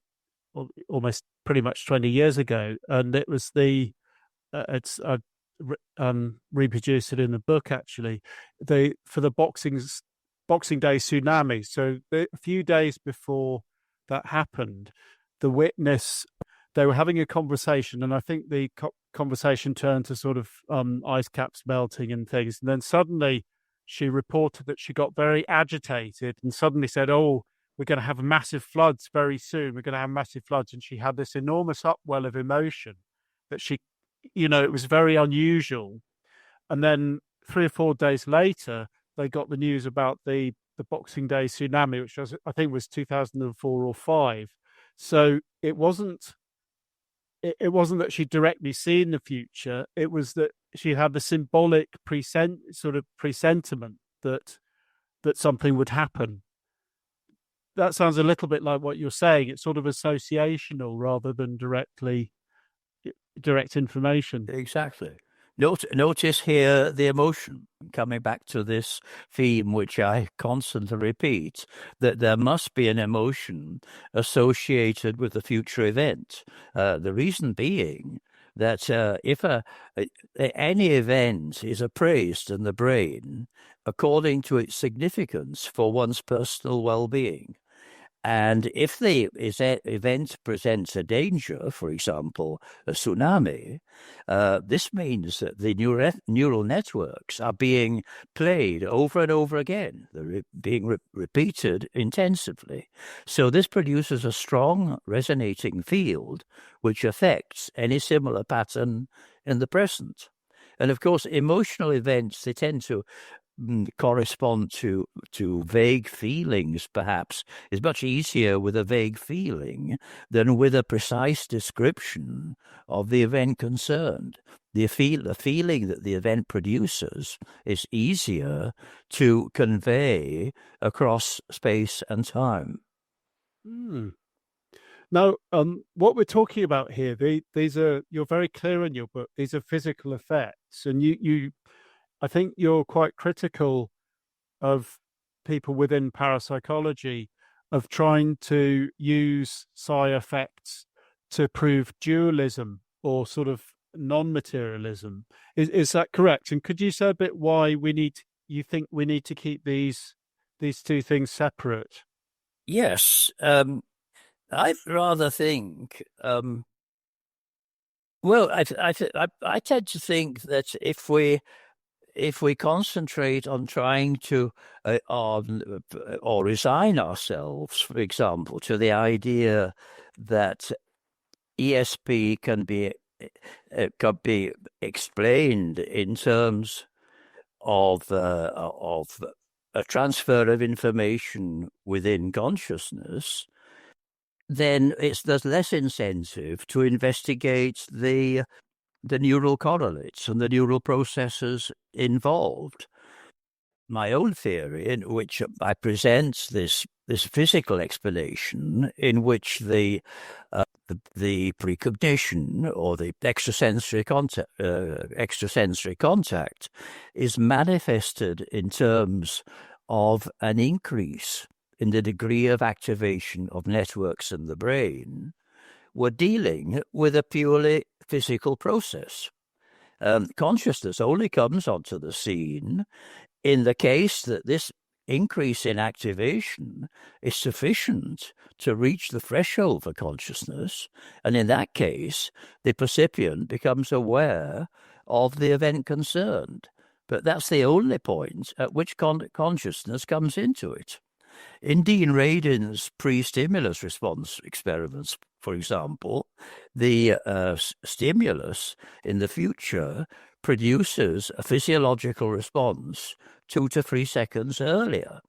almost pretty much 20 years ago, and it was it's reproduced it in the book actually. For the Boxing Day tsunami. So a few days before that happened, the witness, they were having a conversation, and I think the conversation turned to sort of ice caps melting and things. And then suddenly she reported that she got very agitated and suddenly said, "Oh, we're going to have massive floods very soon. We're going to have massive floods." And she had this enormous upwell of emotion that it was very unusual. And then 3 or 4 days later, they got the news about the Boxing Day tsunami, which I think was 2004 or 5. So it wasn't that she'd directly seen the future. It was that she had the symbolic presentiment that something would happen. That sounds a little bit like what you're saying. It's sort of associational rather than direct information. Exactly. Notice here the emotion, coming back to this theme, which I constantly repeat, that there must be an emotion associated with the future event. The reason being that if any event is appraised in the brain according to its significance for one's personal well-being, and if the event presents a danger, for example, a tsunami, this means that the neural networks are being played over and over again. They're being repeated intensively. So this produces a strong resonating field which affects any similar pattern in the present. And of course, emotional events, they tend to correspond to vague feelings, perhaps. It's much easier with a vague feeling than with a precise description of the event concerned. The feeling that the event produces is easier to convey across space and time. Now, what we're talking about here, you're very clear in your book, these are physical effects, and I think you're quite critical of people within parapsychology of trying to use psi effects to prove dualism or sort of non-materialism. Is that correct? And could you say a bit why you think we need to keep these two things separate? Yes, I rather think. Well, I tend to think that if we concentrate on trying to or resign ourselves, for example, to the idea that ESP can be explained in terms of a transfer of information within consciousness, then there's less incentive to investigate the neural correlates and the neural processes involved. my own theory in which I present this physical explanation in which the precognition or the extrasensory contact is manifested in terms of an increase in the degree of activation of networks in the brain. We're dealing with a purely physical process. Consciousness only comes onto the scene in the case that this increase in activation is sufficient to reach the threshold for consciousness, and in that case, the percipient becomes aware of the event concerned. But that's the only point at which consciousness comes into it. In Dean Radin's pre-stimulus response experiments, for example, the stimulus in the future produces a physiological response 2 to 3 seconds earlier,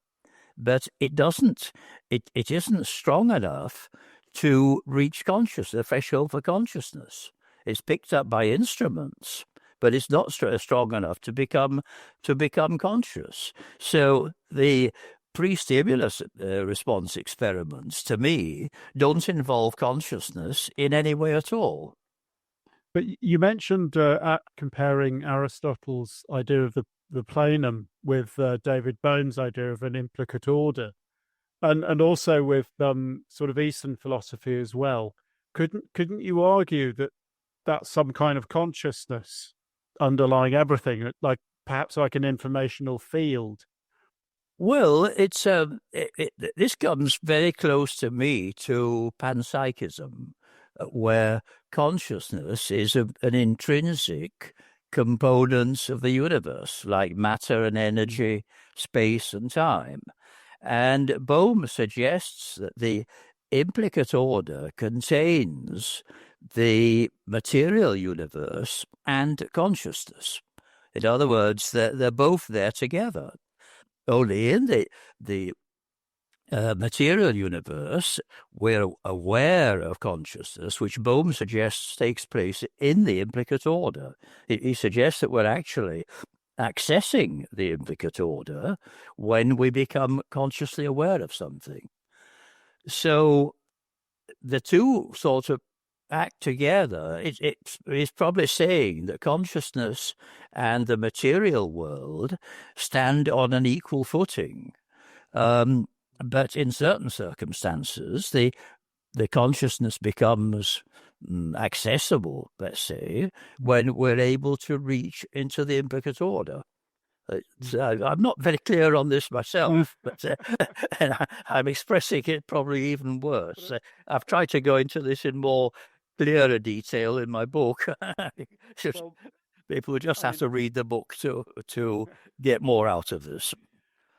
but it isn't strong enough to reach consciousness, the threshold for consciousness. It's picked up by instruments, but it's not strong enough to become conscious. So the pre-stimulus response experiments, to me, don't involve consciousness in any way at all. But you mentioned comparing Aristotle's idea of the plenum with David Bohm's idea of an implicate order, and also with sort of Eastern philosophy as well. Couldn't you argue that that's some kind of consciousness underlying everything, like perhaps like an informational field? Well, it's this comes very close to me to panpsychism, where consciousness is an intrinsic component of the universe, like matter and energy, space and time. And Bohm suggests that the implicate order contains the material universe and consciousness. In other words, they're both there together. Only in the material universe, we're aware of consciousness, which Bohm suggests takes place in the implicate order. He suggests that we're actually accessing the implicate order when we become consciously aware of something. So the two sort of act together. It's probably saying that consciousness and the material world stand on an equal footing. But in certain circumstances, the consciousness becomes accessible, let's say, when we're able to reach into the implicate order. I'm not very clear on this myself, but and I'm expressing it probably even worse. I've tried to go into this in more clearer detail in my book. People just have to read the book to get more out of this.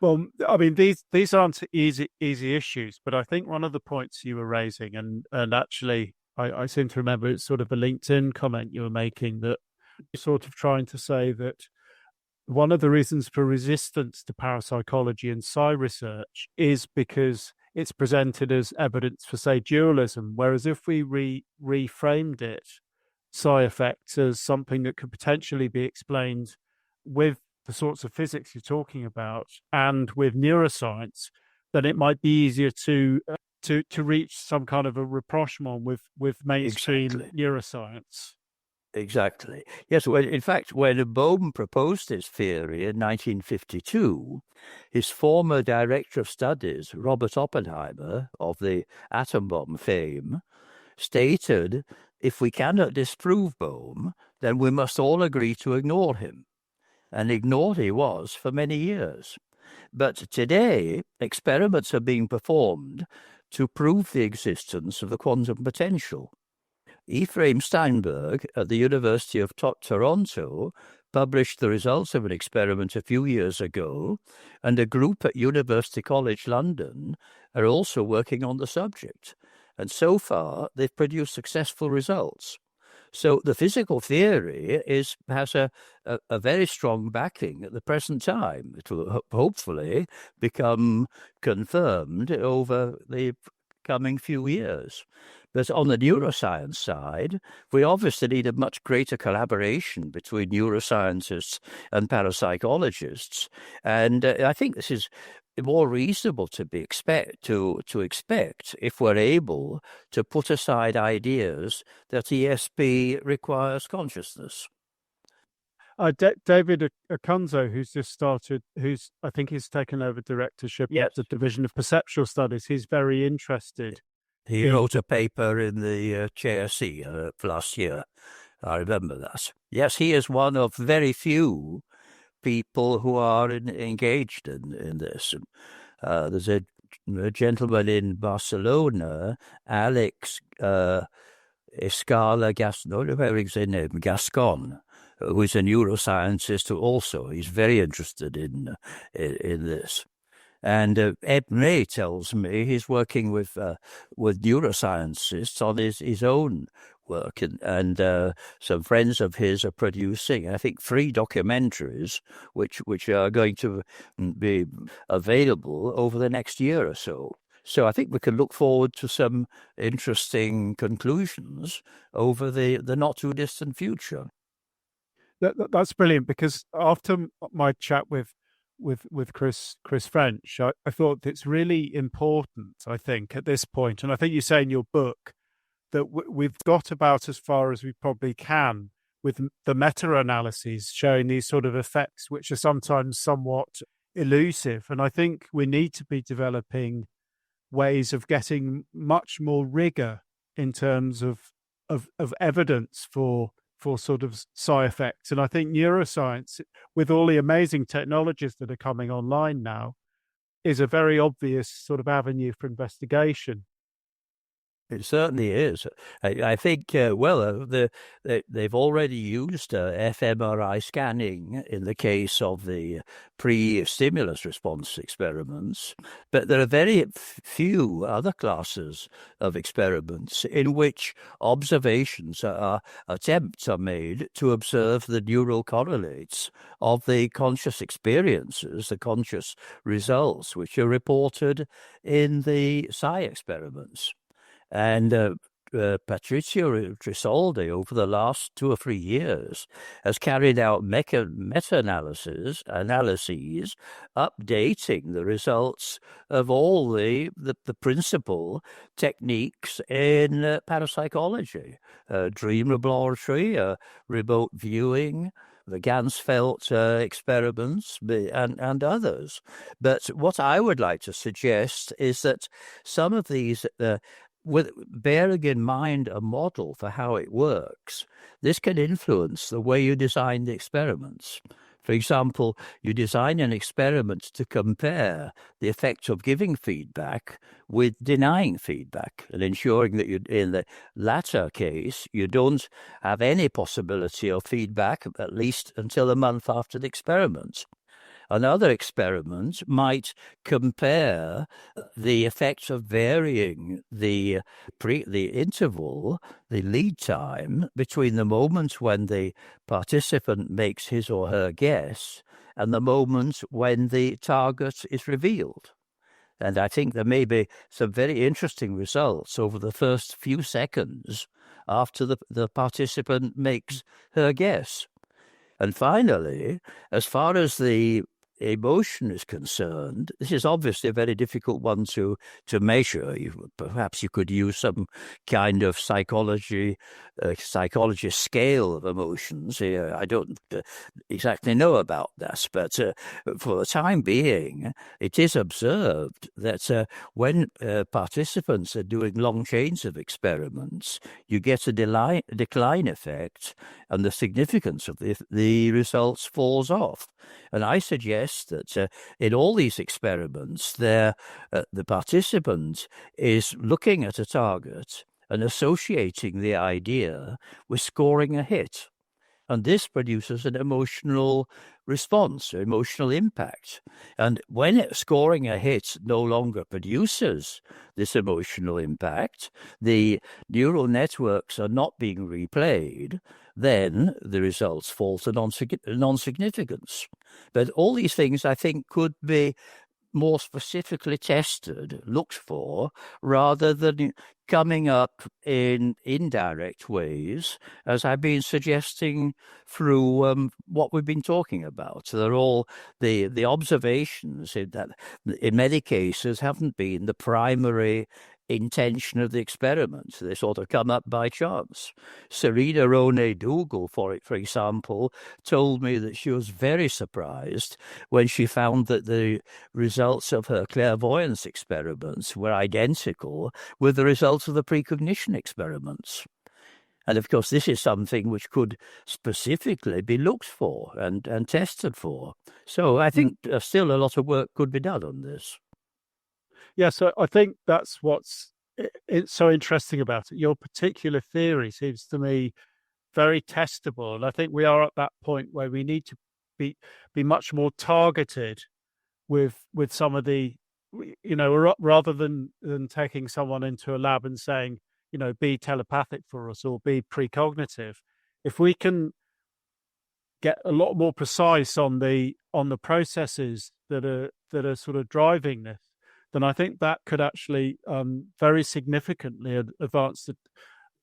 Well, I mean, these aren't easy issues, but I think one of the points you were raising, and actually, I seem to remember it's sort of a LinkedIn comment you were making, that you're sort of trying to say that one of the reasons for resistance to parapsychology and psi research is because it's presented as evidence for, say, dualism, whereas if we reframed it, psi effects, as something that could potentially be explained with the sorts of physics you're talking about and with neuroscience, then it might be easier to reach some kind of a rapprochement with mainstream neuroscience. Exactly. Yes, well, in fact, when Bohm proposed his theory in 1952, his former director of studies, Robert Oppenheimer, of the atom bomb fame, stated, if we cannot disprove Bohm, then we must all agree to ignore him. And ignored he was for many years. But today, experiments are being performed to prove the existence of the quantum potential. Ephraim Steinberg at the University of Toronto published the results of an experiment a few years ago, and a group at University College London are also working on the subject. And so far, they've produced successful results. So the physical theory has a very strong backing at the present time. It will hopefully become confirmed over the coming few years. But on the neuroscience side, we obviously need a much greater collaboration between neuroscientists and parapsychologists. And I think this is more reasonable to expect if we're able to put aside ideas that ESP requires consciousness. David Akunzo, who's just started, I think he's taken over directorship of the Division of Perceptual Studies. He's very interested. He wrote a paper in the JSC last year. I remember that. Yes, he is one of very few people who are engaged in this. There's a gentleman in Barcelona, Alex Escala Gascon, who is a neuroscientist who also is very interested in this. And Ed May tells me he's working with neuroscientists on his own work, and some friends of his are producing, I think, 3 documentaries which are going to be available over the next year or so. So I think we can look forward to some interesting conclusions over the not too distant future. That's brilliant, because after my chat with Chris French, I thought it's really important, I think, at this point, and I think you say in your book that we've got about as far as we probably can with the meta-analyses showing these sort of effects, which are sometimes somewhat elusive. And I think we need to be developing ways of getting much more rigor in terms of evidence for sort of psi effects. And I think neuroscience, with all the amazing technologies that are coming online now, is a very obvious sort of avenue for investigation. It certainly is. I think, they've already used fMRI scanning in the case of the pre-stimulus response experiments, but there are very few other classes of experiments in which attempts are made to observe the neural correlates of the conscious experiences, the conscious results, which are reported in the psi experiments. And Patrizio Trisoldi, over the last 2 or 3 years, has carried out meta-analyses, updating the results of all the principal techniques in parapsychology, dream laboratory, remote viewing, the Ganzfeld experiments, and others. But what I would like to suggest is that some of these with bearing in mind a model for how it works, this can influence the way you design the experiments. For example, you design an experiment to compare the effect of giving feedback with denying feedback, and ensuring that in the latter case, you don't have any possibility of feedback, at least until a month after the experiment. Another experiment might compare the effect of varying the interval, the lead time between the moment when the participant makes his or her guess and the moment when the target is revealed. And I think there may be some very interesting results over the first few seconds after the participant makes her guess. And finally, as far as the emotion is concerned, this is obviously a very difficult one to measure. Perhaps you could use some kind of psychology scale of emotions here. I don't exactly know about that, but for the time being, it is observed that when participants are doing long chains of experiments, you get a decline effect, and the significance of the results falls off. And I suggest that in all these experiments, the participant is looking at a target and associating the idea with scoring a hit. And this produces an emotional response, or emotional impact. And when scoring a hit no longer produces this emotional impact, the neural networks are not being replayed, then the results fall to non-significance. But all these things, I think, could be more specifically tested, looked for, rather than coming up in indirect ways, as I've been suggesting through what we've been talking about. So they're all the observations that in many cases haven't been the primary intention of the experiment. They sort of come up by chance. Serena Rone Dougal, for example, told me that she was very surprised when she found that the results of her clairvoyance experiments were identical with the results of the precognition experiments. And of course, this is something which could specifically be looked for and tested for. So I think still a lot of work could be done on this. Yeah, so I think that's what's it's so interesting about it. Your particular theory seems to me very testable, and I think we are at that point where we need to be much more targeted with some of the, rather than taking someone into a lab and saying, be telepathic for us or be precognitive. If we can get a lot more precise on the processes that are sort of driving this, then I think that could actually very significantly advance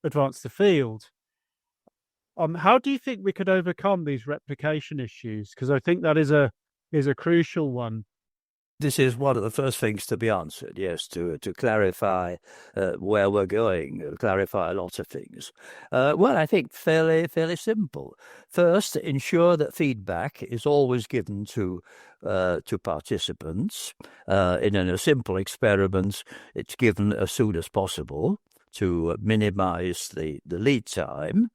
the field. How do you think we could overcome these replication issues? Because I think that is a crucial one. This is one of the first things to be answered, yes, to clarify where we're going, clarify a lot of things. Well, I think fairly simple. First, ensure that feedback is always given to participants. In a simple experiment, it's given as soon as possible to minimize the lead time.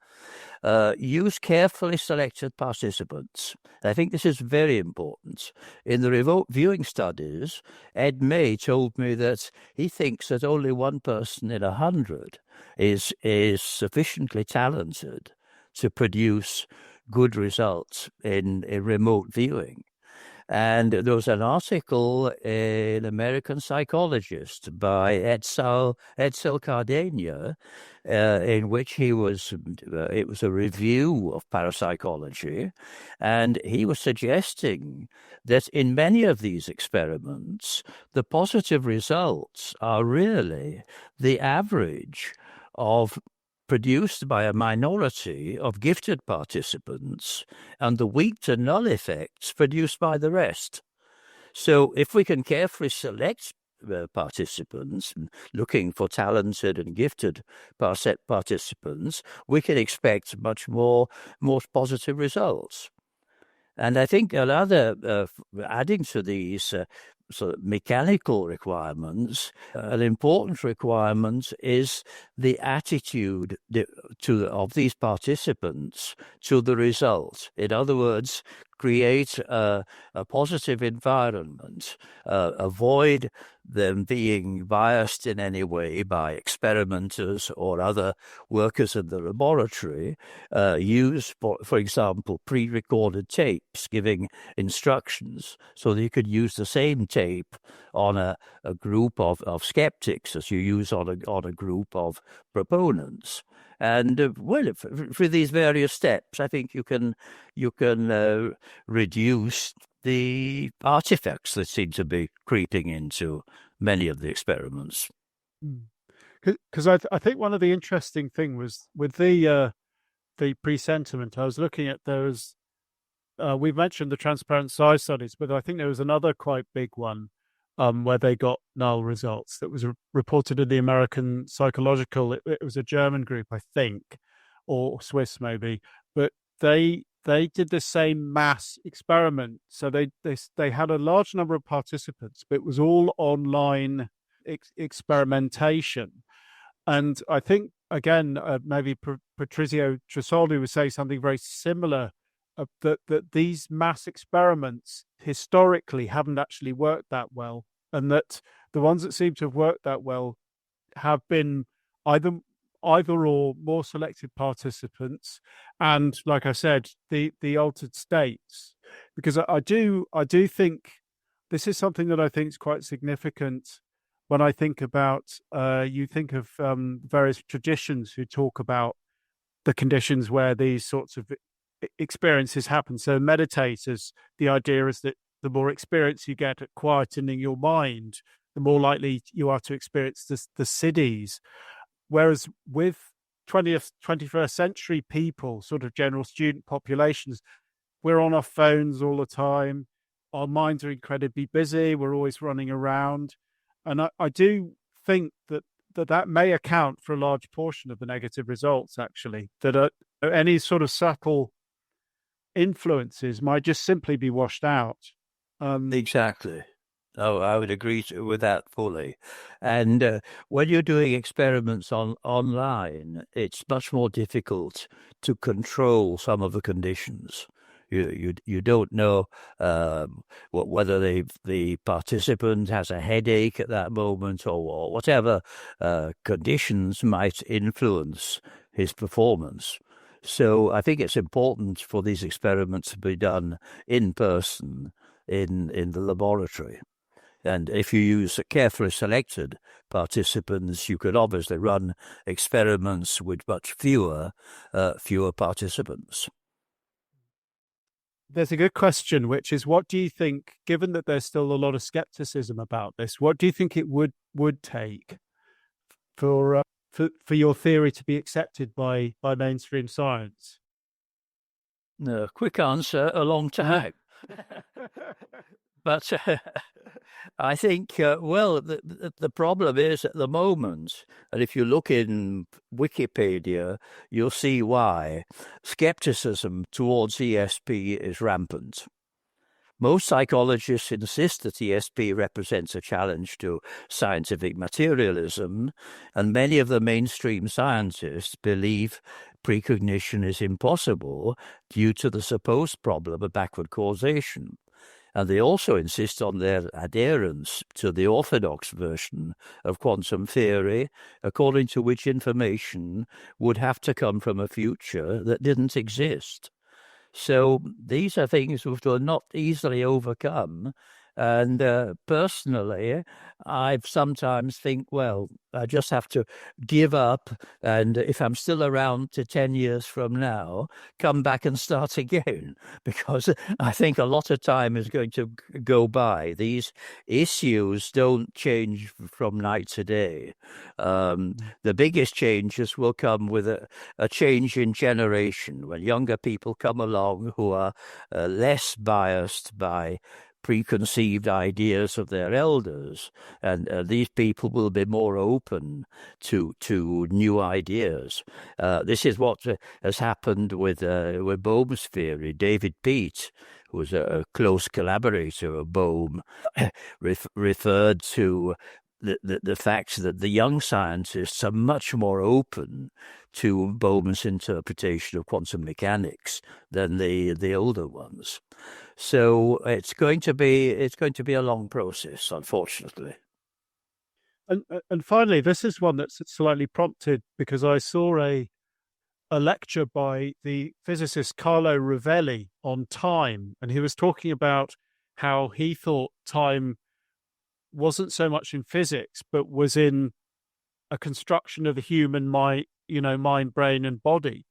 Use carefully selected participants. I think this is very important. In the remote viewing studies, Ed May told me that he thinks that only one person in 100 is sufficiently talented to produce good results in remote viewing. And there was an article in American Psychologist by Edsel Cardenio, in which it was a review of parapsychology, and he was suggesting that in many of these experiments, the positive results are really the average of produced by a minority of gifted participants and the weak to null effects produced by the rest. So if we can carefully select participants, looking for talented and gifted participants, we can expect much more positive results. And I think another, adding to these sort of mechanical requirements, an important requirement is the attitude of these participants to the result. In other words, create a positive environment, avoid them being biased in any way by experimenters or other workers in the laboratory. Use, for example, pre-recorded tapes giving instructions, so that you could use the same tape on a group of skeptics as you use on a group of proponents. And well, for these various steps, I think you can reduce the artifacts that seem to be creeping into many of the experiments. Because I think one of the interesting thing was with the presentiment. I was looking at those. We mentioned the transparent size studies, but I think there was another quite big one where they got null results that was reported in the American Psychological. It was a German group, I think, or Swiss maybe, but they did the same mass experiment. So they had a large number of participants, but it was all online experimentation. And I think, again, maybe Patrizio Tresoldi would say something very similar, that these mass experiments historically haven't actually worked that well, and that the ones that seem to have worked that well have been either or more selected participants and, like I said, the altered states. Because I do think this is something that I think is quite significant when I think about, you think of various traditions who talk about the conditions where these sorts of experiences happen. So meditators, the idea is that the more experience you get at quietening your mind, the more likely you are to experience the siddhis. Whereas with 20th, 21st century people, sort of general student populations, we're on our phones all the time. Our minds are incredibly busy. We're always running around. And I do think that may account for a large portion of the negative results, actually, that any sort of subtle influences might just simply be washed out. Exactly. Oh, I would agree with that fully. And when you're doing experiments online, it's much more difficult to control some of the conditions. You don't know whether the participant has a headache at that moment or whatever conditions might influence his performance. So I think it's important for these experiments to be done in person in the laboratory. And if you use carefully selected participants, you could obviously run experiments with much fewer participants. There's a good question, which is, what do you think, given that there's still a lot of skepticism about this, what do you think it would take for your theory to be accepted by mainstream science? No, quick answer, a long time. But I think, the problem is at the moment, and if you look in Wikipedia, you'll see why, skepticism towards ESP is rampant. Most psychologists insist that ESP represents a challenge to scientific materialism, and many of the mainstream scientists believe precognition is impossible due to the supposed problem of backward causation. And they also insist on their adherence to the orthodox version of quantum theory, according to which information would have to come from a future that didn't exist. So these are things which are not easily overcome. And personally, I've sometimes think, well, I just have to give up. And if I'm still around to 10 years from now, come back and start again, because I think a lot of time is going to go by. These issues don't change from night to day. The biggest changes will come with a change in generation, when younger people come along who are less biased by preconceived ideas of their elders, and these people will be more open to new ideas. This is what has happened with Bohm's theory. David Peat, who was a close collaborator of Bohm, referred to the fact that the young scientists are much more open to Bohm's interpretation of quantum mechanics than the older ones. So it's going to be a long process, unfortunately. And finally, this is one that's slightly prompted because I saw a lecture by the physicist Carlo Rovelli on time, and he was talking about how he thought time wasn't so much in physics, but was in a construction of the human mind, mind, brain, and body.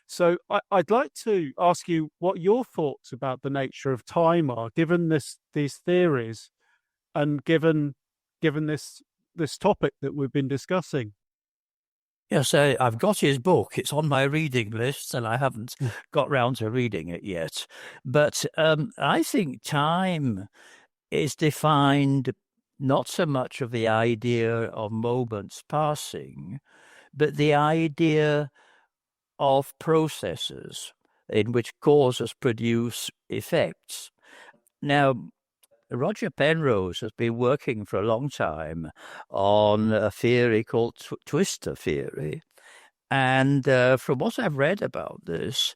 So I'd like to ask you what your thoughts about the nature of time are, given these theories, and given this topic that we've been discussing. Yes, I've got his book. It's on my reading list, and I haven't got round to reading it yet. But I think time is defined not so much of the idea of moments passing, but the idea of processes in which causes produce effects. Now, Roger Penrose has been working for a long time on a theory called twistor theory. And from what I've read about this,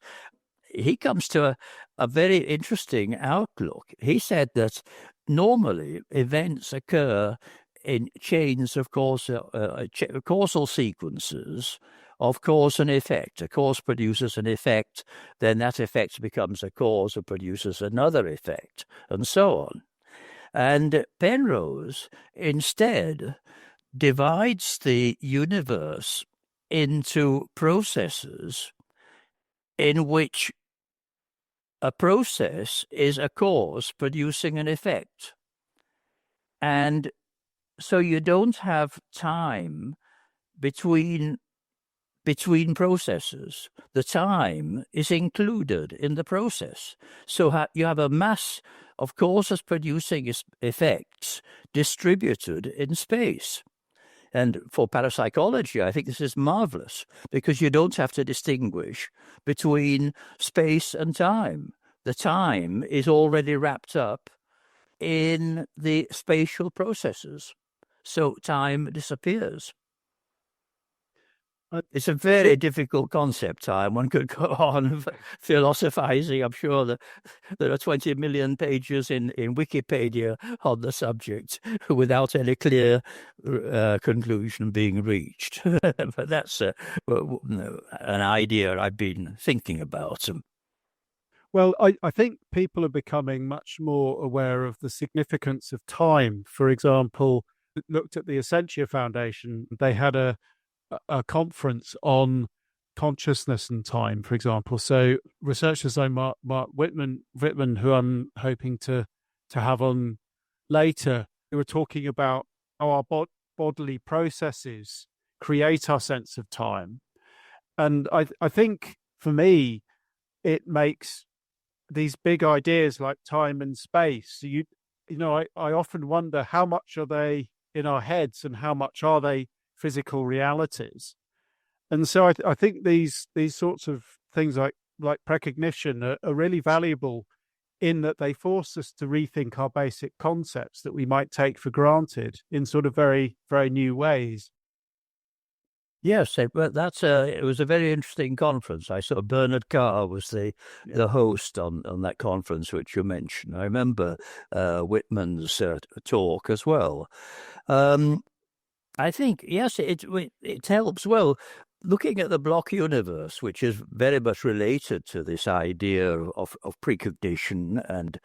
he comes to a very interesting outlook. He said that normally events occur in chains of causal sequences of cause and effect. A cause produces an effect, then that effect becomes a cause and produces another effect, and so on. And Penrose instead divides the universe into processes in which a process is a cause producing an effect. And so you don't have time between processes. The time is included in the process. So you have a mass of causes producing effects distributed in space. And for parapsychology, I think this is marvelous because you don't have to distinguish between space and time. The time is already wrapped up in the spatial processes. So time disappears. It's a very difficult concept, time. One could go on philosophizing. I'm sure that there are 20 million pages in Wikipedia on the subject without any clear conclusion being reached. But that's an idea I've been thinking about. Well, I think people are becoming much more aware of the significance of time. For example, looked at the Essentia Foundation. They had a conference on consciousness and time, for example. So researchers like Mark Whitman, who I'm hoping to have on later, who were talking about how our bodily processes create our sense of time. And I think for me, it makes these big ideas like time and space. So I often wonder how much are they in our heads and how much are they physical realities. And so I think these sorts of things like precognition are really valuable in that they force us to rethink our basic concepts that we might take for granted in sort of very, very new ways. Yes, it was a very interesting conference. I saw Bernard Carr was the host on that conference which you mentioned. I remember Whitman's talk as well. I think, yes, it helps. Well, looking at the block universe, which is very much related to this idea of precognition and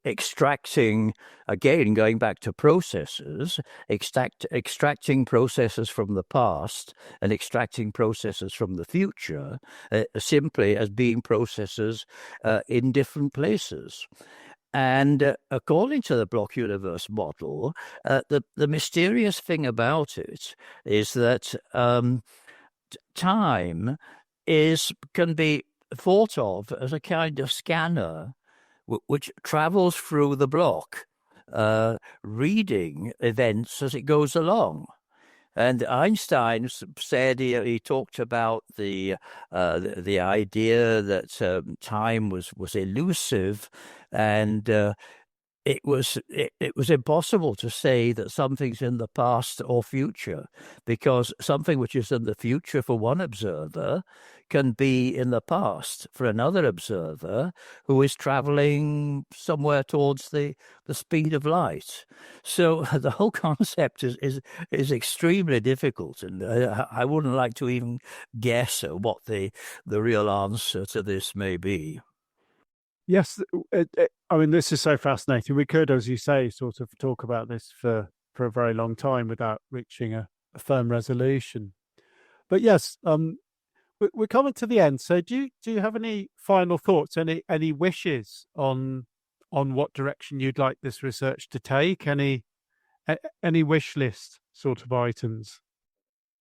extracting, again, going back to processes, extracting processes from the past and extracting processes from the future, simply as being processes in different places. And according to the block universe model, the mysterious thing about it is that time can be thought of as a kind of scanner which travels through the block, reading events as it goes along. And Einstein said he talked about the idea that time was elusive, and it was impossible to say that something's in the past or future, because something which is in the future for one observer can be in the past for another observer who is traveling somewhere towards the speed of light. So the whole concept is extremely difficult, and I wouldn't like to even guess at what the real answer to this may be. Yes, I mean, this is so fascinating. We could, as you say, sort of talk about this for a very long time without reaching a firm resolution. But yes, we're coming to the end. So do you have any final thoughts, any wishes on what direction you'd like this research to take? Any wish list sort of items?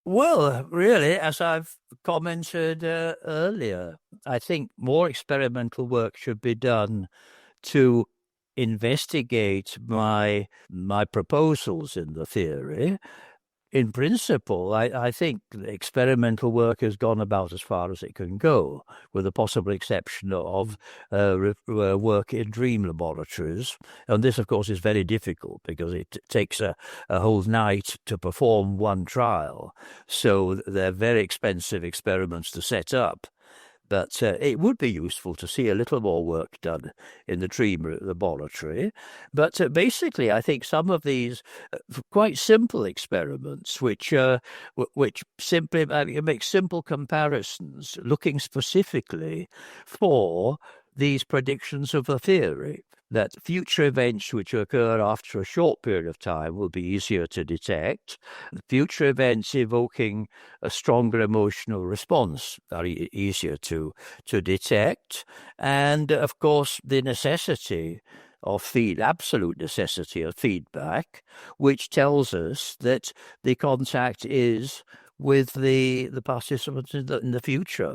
Well, really, as I've commented earlier, I think more experimental work should be done to investigate my proposals in the theory. In principle, I think experimental work has gone about as far as it can go, with the possible exception of work in dream laboratories. And this, of course, is very difficult because it takes a whole night to perform one trial. So they're very expensive experiments to set up. But it would be useful to see a little more work done in the dream laboratory. But basically, I think some of these quite simple experiments, which simply make simple comparisons, looking specifically for these predictions of the theory, that future events which occur after a short period of time will be easier to detect. Future events evoking a stronger emotional response are easier to detect. And of course, the necessity of absolute necessity of feedback, which tells us that the contact is with the participants in the future.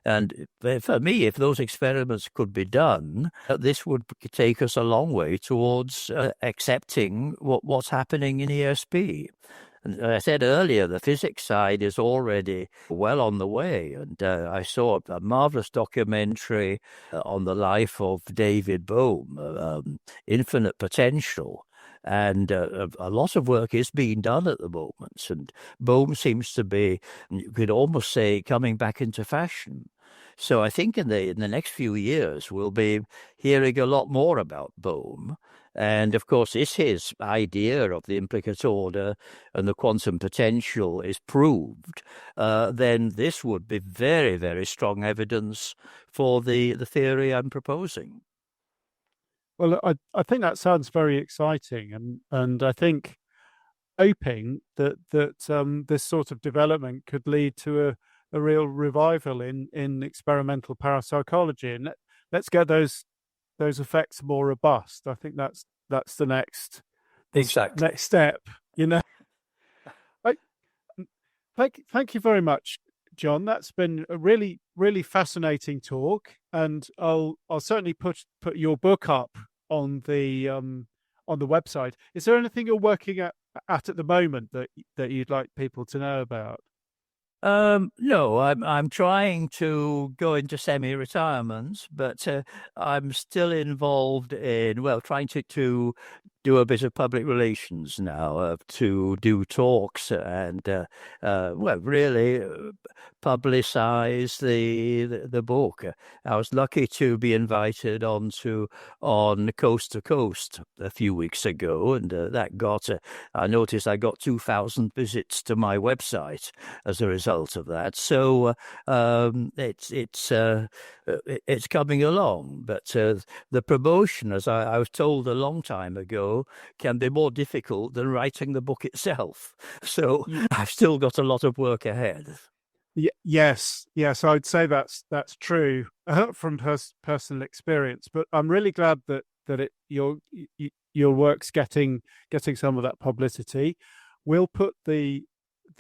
And for me, if those experiments could be done, this would take us a long way towards accepting what's happening in ESP. And I said earlier, the physics side is already well on the way. And I saw a marvelous documentary on the life of David Bohm, Infinite Potential. And a lot of work is being done at the moment. And Bohm seems to be, you could almost say, coming back into fashion. So I think in the next few years, we'll be hearing a lot more about Bohm. And of course, if his idea of the implicate order and the quantum potential is proved, then this would be very, very strong evidence for the theory I'm proposing. Well, I think that sounds very exciting, and I think hoping that this sort of development could lead to a real revival in experimental parapsychology, and let's get those effects more robust. I think that's the next step. You know, I, thank you very much, John. That's been a really fascinating talk, and I'll certainly put your book up on the website. Is there anything you're working at the moment that you'd like people to know about? No, I'm trying to go into semi-retirement, but I'm still involved in trying to do a bit of public relations now, to do talks and really publicize the book. I was lucky to be invited on Coast to Coast a few weeks ago, and that got I noticed I got 2,000 visits to my website as a result of that. So it's coming along, but the promotion, as I was told a long time ago, can be more difficult than writing the book itself. So I've still got a lot of work ahead. Yes, I'd say that's true from personal experience. But I'm really glad that your work's getting some of that publicity. We'll put the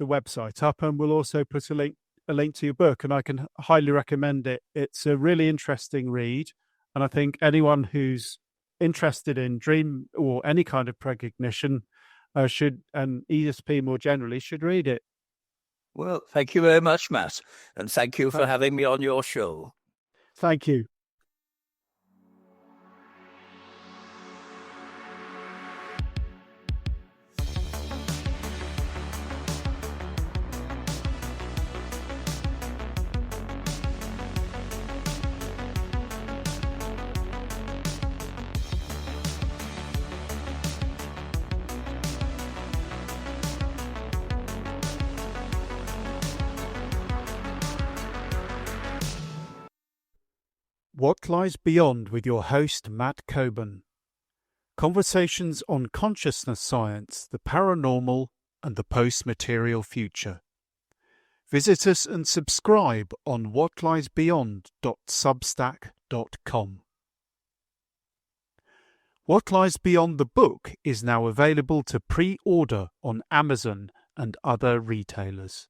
website up, and we'll also put a link to your book, and I can highly recommend it. It's a really interesting read, and I think anyone who's interested in dream or any kind of precognition should, and ESP more generally, should read it. Well, thank you very much, Matt, and thank you for having me on your show. Thank you. What Lies Beyond with your host, Matt Coburn. Conversations on consciousness science, the paranormal, and the post-material future. Visit us and subscribe on whatliesbeyond.substack.com. What Lies Beyond the book is now available to pre-order on Amazon and other retailers.